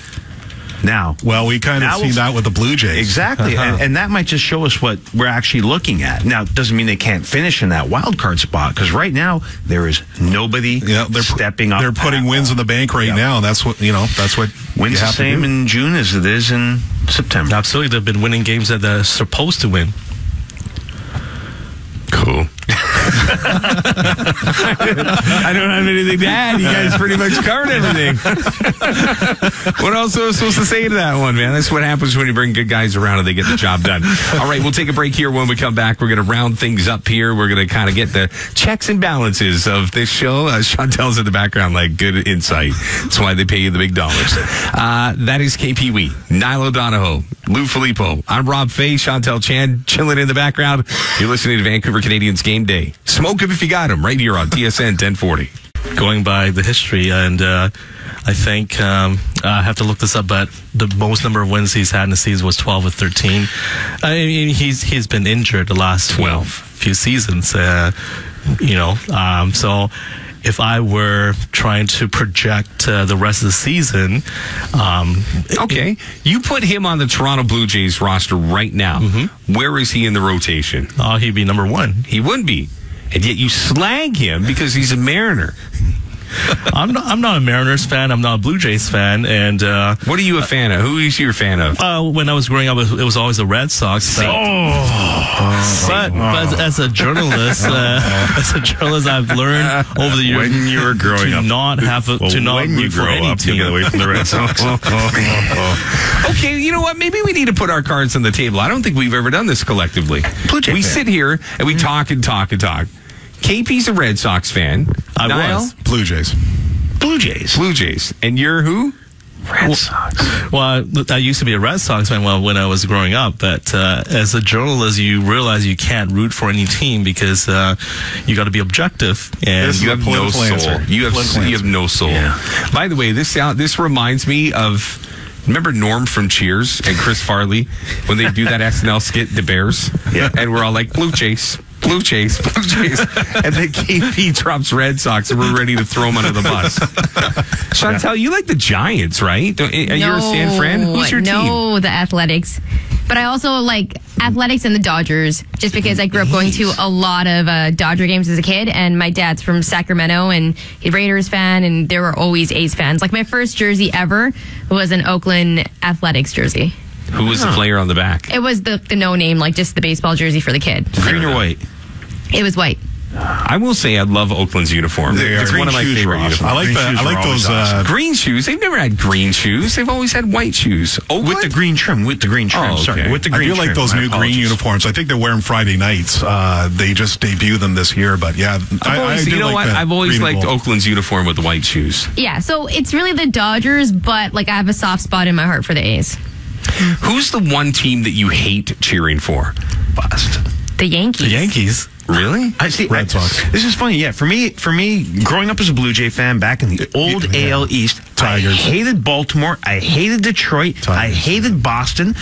Now, well, we kind of see that with the Blue Jays. Exactly. And that might just show us what we're actually looking at. Now, it doesn't mean they can't finish in that wild card spot, because right now there is nobody stepping up. They're putting wins in the bank right now. That's what, that's what wins the same in June as it is in September. Absolutely. They've been winning games that they're supposed to win. Cool. I don't have anything to add. You guys pretty much covered everything. What else was I supposed to say to that one, man? That's what happens when you bring good guys around and they get the job done. All right, we'll take a break here. When we come back, we're going to round things up here. We're going to kind of get the checks and balances of this show. Chantel's in the background, like, good insight. That's why they pay you the big dollars. That is KP Wee, Nilo Donahoe, Lou Filippo. I'm Rob Fay, Chantel Chan, chilling in the background. You're listening to Vancouver Canadians Game Day. Smoke him if you got him, right here on TSN 1040. Going by the history, and I think I have to look this up, but the most number of wins he's had in the season was 12 or 13. I mean, he's been injured the last 12 few seasons, so if I were trying to project the rest of the season, okay, you put him on the Toronto Blue Jays roster right now. Mm-hmm. Where is he in the rotation? Oh, he'd be number 1. He wouldn't be. And yet you slag him because he's a Mariner. I'm not a Mariners fan. I'm not a Blue Jays fan. And what are you a fan of? Who is you a fan of? When I was growing up, it was always the Red Sox. But as a journalist, I've learned over the years when you were growing up not root for any team. Get away from the Red Sox. Okay, you know what? Maybe we need to put our cards on the table. I don't think we've ever done this collectively. We sit here and we talk and talk and talk. KP's a Red Sox fan. I was. Blue Jays. Blue Jays. And you're who? Red Sox. Well, I used to be a Red Sox fan when I was growing up, but as a journalist, you realize you can't root for any team because you got to be objective. And you have no soul. You have no soul. Yeah. By the way, this reminds me of. Remember Norm from Cheers and Chris Farley when they do that SNL skit, The Bears? Yeah. And we're all like, Blue Chase. Blue Chase. And then KP drops Red Sox and we're ready to throw him under the bus. Chantel, you like the Giants, right? You're a San Fran? Who's your team? No, the Athletics. But I also like Athletics and the Dodgers, just because I grew up going to a lot of Dodger games as a kid, and my dad's from Sacramento, and he's a Raiders fan, and there were always A's fans. Like, my first jersey ever was an Oakland Athletics jersey. Who was the player on the back? It was the no-name, like just the baseball jersey for the kid. Green or white? It was white. I will say I love Oakland's uniform. It's one of my favorite uniforms. I like those green shoes. They've never had green shoes. They've always had white shoes. Oakland? With the green trim. Oh, okay. Sorry, with the green trim. I do like those new green uniforms. I think they wear them Friday nights. They just debuted them this year, but yeah. I've always liked Oakland's uniform with the white shoes. Yeah, so it's really the Dodgers, but like I have a soft spot in my heart for the A's. Who's the one team that you hate cheering for? Boston. The Yankees. The Yankees. Really? I see. Red Sox. This is funny. Yeah, for me, growing up as a Blue Jay fan back in the old AL East, Tigers. I hated Baltimore. I hated Detroit. Tigers. I hated Boston.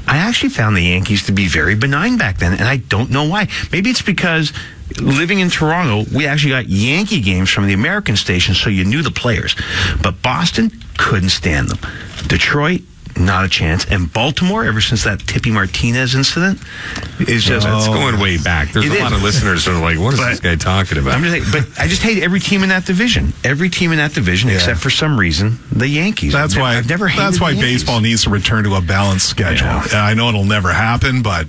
I actually found the Yankees to be very benign back then, and I don't know why. Maybe it's because living in Toronto, we actually got Yankee games from the American station, so you knew the players. But Boston, couldn't stand them. Detroit, not a chance. And Baltimore, ever since that Tippy Martinez incident, is just... That's going way back. There's a lot of listeners who are like, what is this guy talking about? I'm just saying, but I just hate every team in that division. Every team in that division, except for some reason, the Yankees. That's why I've never hated That's why the Yankees. baseball needs to return to a balanced schedule. Yeah. I know it'll never happen, but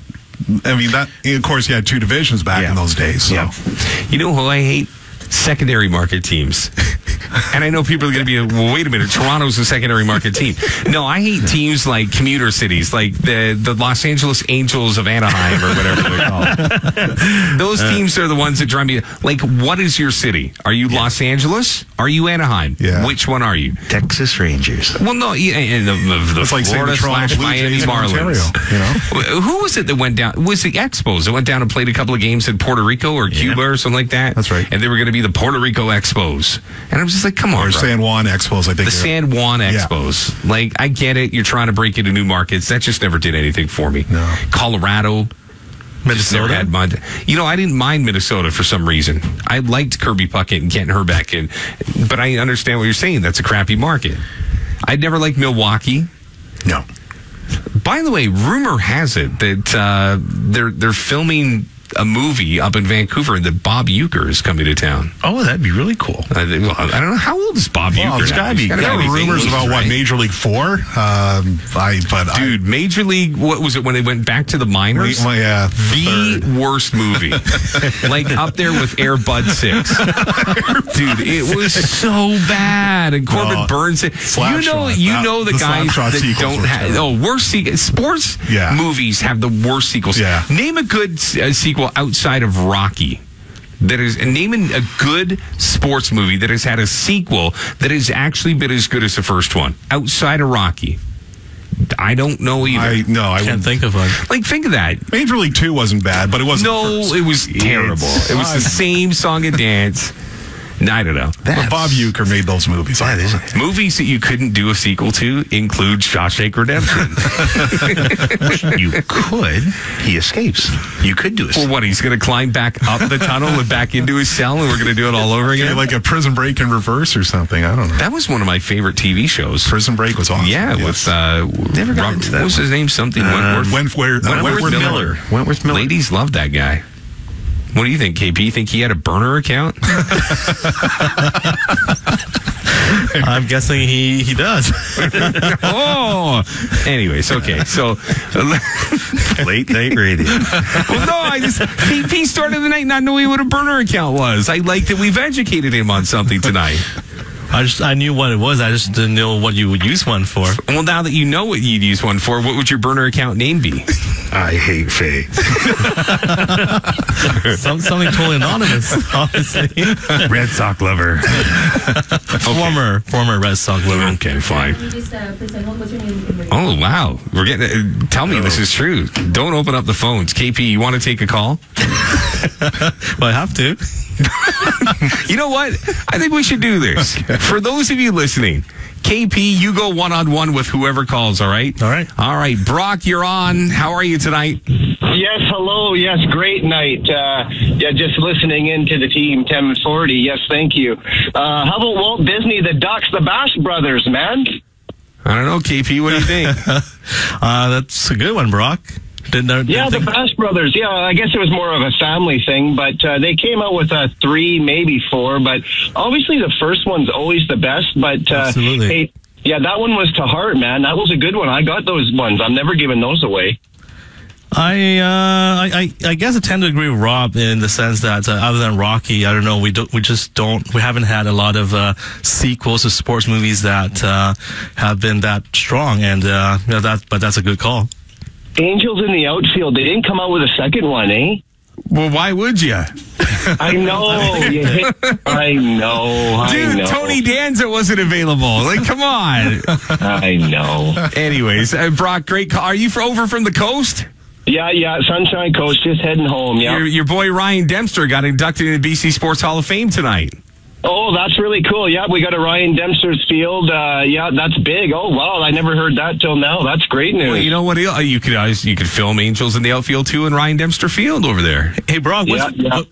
I mean that. Of course, you had two divisions back in those days. So. Yeah. You know who I hate? Secondary market teams. And I know people are going to be, well, wait a minute, Toronto's a secondary market team. No, I hate teams like commuter cities, like the Los Angeles Angels of Anaheim or whatever they're called. Those teams are the ones that drive me. Like, what is your city? Are you Los Angeles? Are you Anaheim? Yeah. Which one are you? Texas Rangers. Well, no, and the It's like saying Florida the Toronto / Blue Miami Jays in Ontario, Marlins. Who was it that went down? Was the Expos that went down and played a couple of games in Puerto Rico or Cuba or something like that? That's right. And they were going to be the Puerto Rico Expos. And I'm just like, come on, Or bro. San Juan Expos, I think. The San Juan Expos. Like, I get it. You're trying to break into new markets. That just never did anything for me. No. Colorado. Just never had mine. You know, I didn't mind Minnesota for some reason. I liked Kirby Puckett and getting her back in. But I understand what you're saying. That's a crappy market. I'd never liked Milwaukee. No. By the way, rumor has it that they're filming a movie up in Vancouver and that Bob Euchre is coming to town. Oh, that'd be really cool. I don't know. How old is Bob Euchre? There's got to be rumors about what, Major League 4? Dude, Major League, what was it when they went back to the minors? The worst movie. Like up there with Air Bud 6. Dude, it was so bad. And Corbin Burns, you know the guys that don't have, worst sequels. Sports movies have the worst sequels. Yeah. Name a good sequel outside of Rocky. Name a good sports movie that has had a sequel that has actually been as good as the first one outside of Rocky. I don't know either. I can't think of one. Like, think of that. Major League 2 wasn't bad, but it wasn't. No, it was terrible. It was the same song and dance. I don't know. But Bob Euchre made those movies. Movies that you couldn't do a sequel to include Shawshank Redemption. You could. He escapes. You could do a Well, what, he's going to climb back up the tunnel and back into his cell and we're going to do it all over again? Like a Prison Break in reverse or something. I don't know. That was one of my favorite TV shows. Prison Break was awesome. Yeah, with Never got into that. What was his name? Something Wentworth Miller. Wentworth Miller. Ladies loved that guy. What do you think, KP? You think he had a burner account? I'm guessing he does. Oh! Anyways, okay. So, late night radio. Well, no, KP started the night not knowing what a burner account was. I like that we've educated him on something tonight. I knew what it was. I just didn't know what you would use one for. Well, now that you know what you'd use one for, what would your burner account name be? I hate Faye. Something totally anonymous, obviously. Red Sox lover. Former Red Sox lover. Okay, fine. Can you just present what's your name? Oh, wow. We're getting. Tell me this is true. Don't open up the phones. KP, you want to take a call? Well, I have to. You know what? I think we should do this. Okay. For those of you listening, KP, you go one-on-one with whoever calls, all right? All right. All right. Brock, you're on. How are you tonight? Yes, hello. Yes, great night. Just listening into the team 1040. Yes, thank you. How about Walt Disney, the Ducks, the Bash Brothers, man? I don't know, KP. What do you think? That's a good one, Brock. The Bash Brothers. Yeah, I guess it was more of a family thing, but they came out with 3, maybe 4. But obviously, the first one's always the best. But absolutely. Hey, yeah, that one was to heart, man. That was a good one. I got those ones. I'm never giving those away. I guess I tend to agree with Rob in the sense that other than Rocky, I don't know, we haven't had a lot of sequels to sports movies that have been that strong, and but that's a good call. Angels in the Outfield. They didn't come out with a second one, eh? Well, why would you? I know. I know. Dude, Tony Danza wasn't available. Like, come on. I know. Anyways, Brock, great call. Are you over from the coast? Yeah, Sunshine Coast, just heading home, yeah. Your boy Ryan Dempster got inducted into the BC Sports Hall of Fame tonight. Oh, that's really cool. Yeah, we got a Ryan Dempster's field. Yeah, that's big. Oh, wow, I never heard that till now. That's great news. Well, you know what? You could film Angels in the Outfield, too, in Ryan Dempster Field over there. Hey, Brock,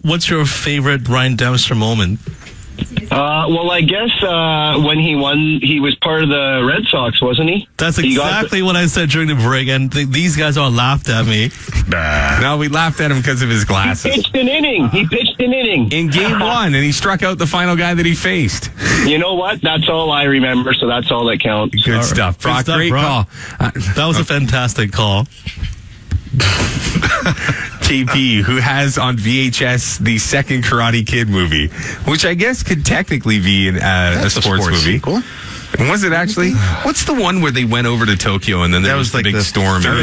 what's your favorite Ryan Dempster moment? Well, I guess when he won, he was part of the Red Sox, wasn't he? That's exactly what I said during the break, and these guys all laughed at me. No, we laughed at him because of his glasses. He pitched an inning. In game 1, and he struck out the final guy that he faced. You know what? That's all I remember, so that's all that counts. Good stuff, Brock. Great call. That was a fantastic call. KP, who has on VHS the second Karate Kid movie, which I guess could technically be a sports movie. Sequel. Was it actually? What's the one where they went over to Tokyo and then there was the big storm? I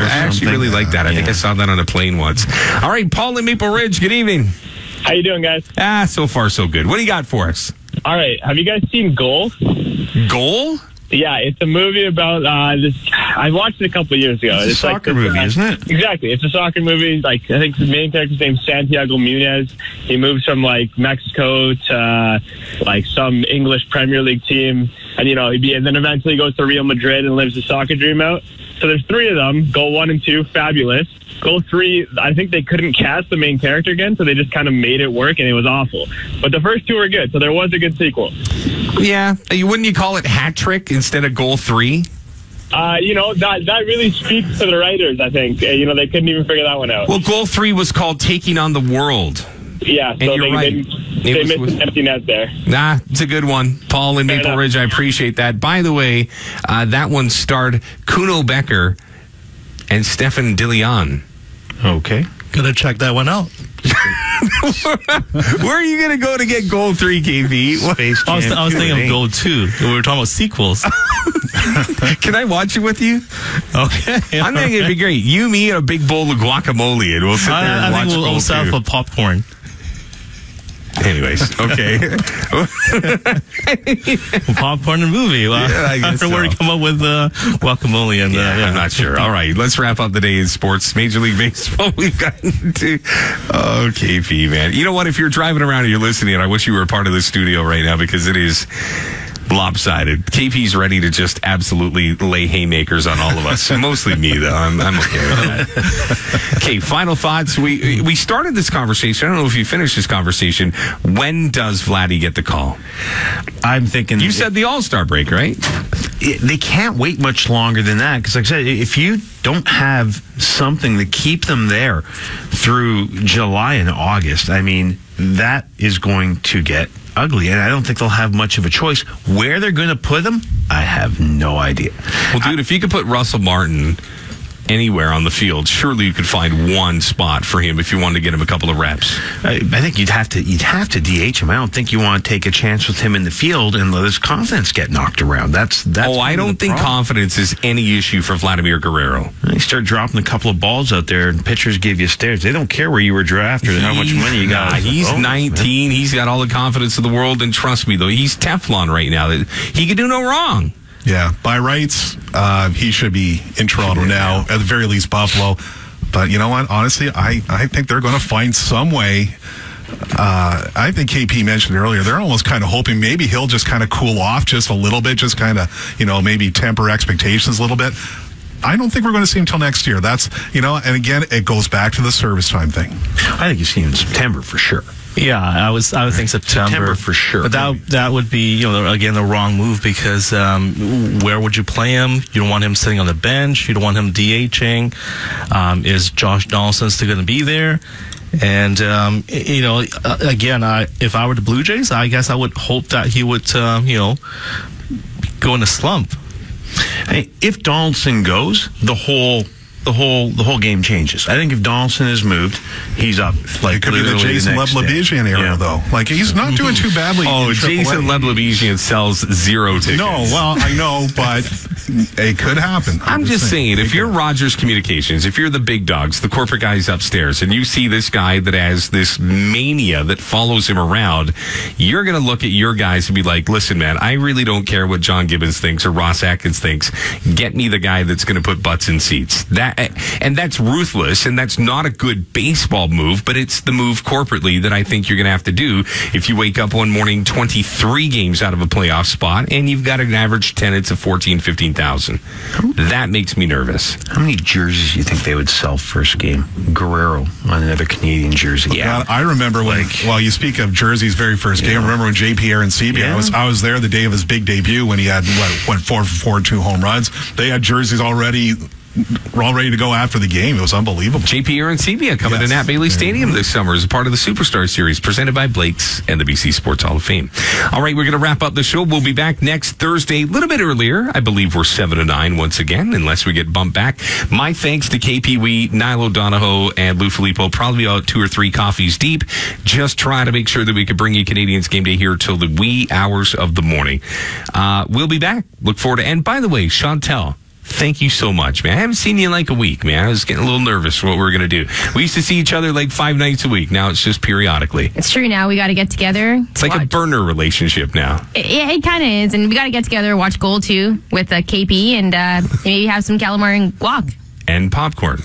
actually really like that. I think I saw that on a plane once. All right, Paul in Maple Ridge, good evening. How you doing, guys? So far so good. What do you got for us? All right, have you guys seen Goal? Goal? Yeah, it's a movie about this. I watched it a couple of years ago. It's a soccer movie, isn't it? Exactly. It's a soccer movie. Like, I think the main character's name's Santiago Munez. He moves from like Mexico to like some English Premier League team, and and then eventually goes to Real Madrid and lives the soccer dream out. So there's 3 of them. Goal 1 and 2, fabulous. Goal 3, I think they couldn't cast the main character again, so they just kind of made it work, and it was awful. But the first 2 were good, so there was a good sequel. Yeah. Wouldn't you call it Hat Trick instead of Goal 3? That really speaks to the writers, I think. They couldn't even figure that one out. Well, Goal 3 was called Taking on the World. Yeah, so you're right. They missed an empty net there. Nah, it's a good one. Paul in Maple Ridge, I appreciate that. By the way, that one starred Kuno Becker and Stefan Dilian. Okay. Gonna check that one out. Where are you going to go to get Goal 3, KP? I was thinking of Goal 2. We were talking about sequels. Can I watch it with you? Okay. I think it'd be great. You, me, and a big bowl of guacamole, and we'll sit there and watch Goal 2. We'll settle for popcorn. Anyways, okay. Popcorn and movie. Well, yeah, I guess where you come up with guacamole and I'm not sure. All right, let's wrap up the day in sports. Major League Baseball. We've gotten to KP, man. You know what? If you're driving around and you're listening, I wish you were a part of the studio right now because it is lopsided. KP's ready to just absolutely lay haymakers on all of us. Mostly me, though. I'm okay with that. Okay, final thoughts. We started this conversation. I don't know if you finished this conversation. When does Vladdy get the call? I'm thinking... You said the All-Star break, right? They can't wait much longer than that because, like I said, if you don't have something to keep them there through July and August, I mean, that is going to get ugly, and I don't think they'll have much of a choice. Where they're going to put them, I have no idea. Well, dude, if you could put Russell Martin anywhere on the field, surely you could find one spot for him if you wanted to get him a couple of reps. I think you'd have to DH him. I don't think you want to take a chance with him in the field and let his confidence get knocked around. That's I don't think confidence is any issue for Vladimir Guerrero. You start dropping a couple of balls out there, and pitchers give you stares. They don't care where you were drafted or how much money you got. He's 19. He's got all the confidence in the world, and trust me, though, he's Teflon right now. He can do no wrong. Yeah, by rights, he should be in Toronto now, at the very least Buffalo. But you know what? Honestly, I think they're going to find some way. I think KP mentioned earlier, they're almost kind of hoping maybe he'll just kind of cool off just a little bit, just kind of, maybe temper expectations a little bit. I don't think we're going to see him until next year. That's, and again, it goes back to the service time thing. I think you see him in September for sure. Yeah, I would think September for sure. But that would be, again, the wrong move because where would you play him? You don't want him sitting on the bench. You don't want him DHing. Is Josh Donaldson still going to be there? And again, if I were the Blue Jays, I guess I would hope that he would, go in a slump. Hey, if Donaldson goes, the whole game changes. I think if Donaldson is moved, he's up. Like, it could be the Jason Leblebijian era, though. Like, he's not doing too badly. Oh, Jason Leblebijian sells 0 tickets. No, well, I know, but it could happen. I'm just saying, if you're Rogers Communications, if you're the big dogs, the corporate guys upstairs, and you see this guy that has this mania that follows him around, you're going to look at your guys and be like, listen, man, I really don't care what John Gibbons thinks or Ross Atkins thinks. Get me the guy that's going to put butts in seats. And that's ruthless, and that's not a good baseball move, but it's the move corporately that I think you're going to have to do if you wake up one morning 23 games out of a playoff spot and you've got an average attendance of 14,000, 15,000. That makes me nervous. How many jerseys do you think they would sell first game? Guerrero on another Canadian jersey. Yeah, I remember when, you speak of Jersey's very first game, I remember when JP Arencibia, I was there the day of his big debut when he had, 4 for 4, 2 home runs. They had jerseys already. We're all ready to go after the game. It was unbelievable. JP Arencibia coming to Nat Bailey Stadium this summer as a part of the Superstar Series presented by Blake's and the BC Sports Hall of Fame. All right, we're going to wrap up the show. We'll be back next Thursday, a little bit earlier. I believe we're 7 to 9 once again, unless we get bumped back. My thanks to KP Wee, Nilo Donahoe, and Lou Filippo, probably about 2 or 3 coffees deep. Just trying to make sure that we could bring you Canadians Game Day here till the wee hours of the morning. We'll be back. Look forward to, and by the way, Chantel, thank you so much, man. I haven't seen you in like a week, man. I was getting a little nervous for what we were going to do. We used to see each other like 5 nights a week. Now it's just periodically. It's true now. We got to get together. It's like a burner relationship now. It kind of is. And we got to get together, watch Goal 2 with KP, and maybe have some calamari and guac. And popcorn.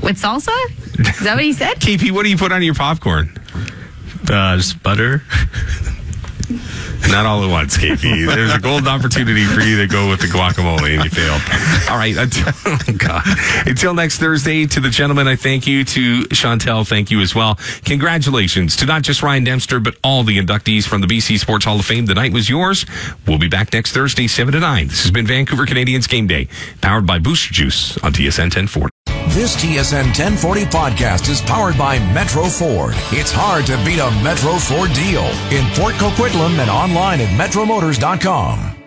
With salsa? Is that what he said? KP, what do you put on your popcorn? Just butter. Not all at once, KP. There's a golden opportunity for you to go with the guacamole, and you failed. All right. Until next Thursday, to the gentlemen, I thank you. To Chantel, thank you as well. Congratulations to not just Ryan Dempster, but all the inductees from the BC Sports Hall of Fame. The night was yours. We'll be back next Thursday, 7 to 9. This has been Vancouver Canadians Game Day, powered by Booster Juice on TSN 1040. This TSN 1040 podcast is powered by Metro Ford. It's hard to beat a Metro Ford deal in Fort Coquitlam and online at metromotors.com.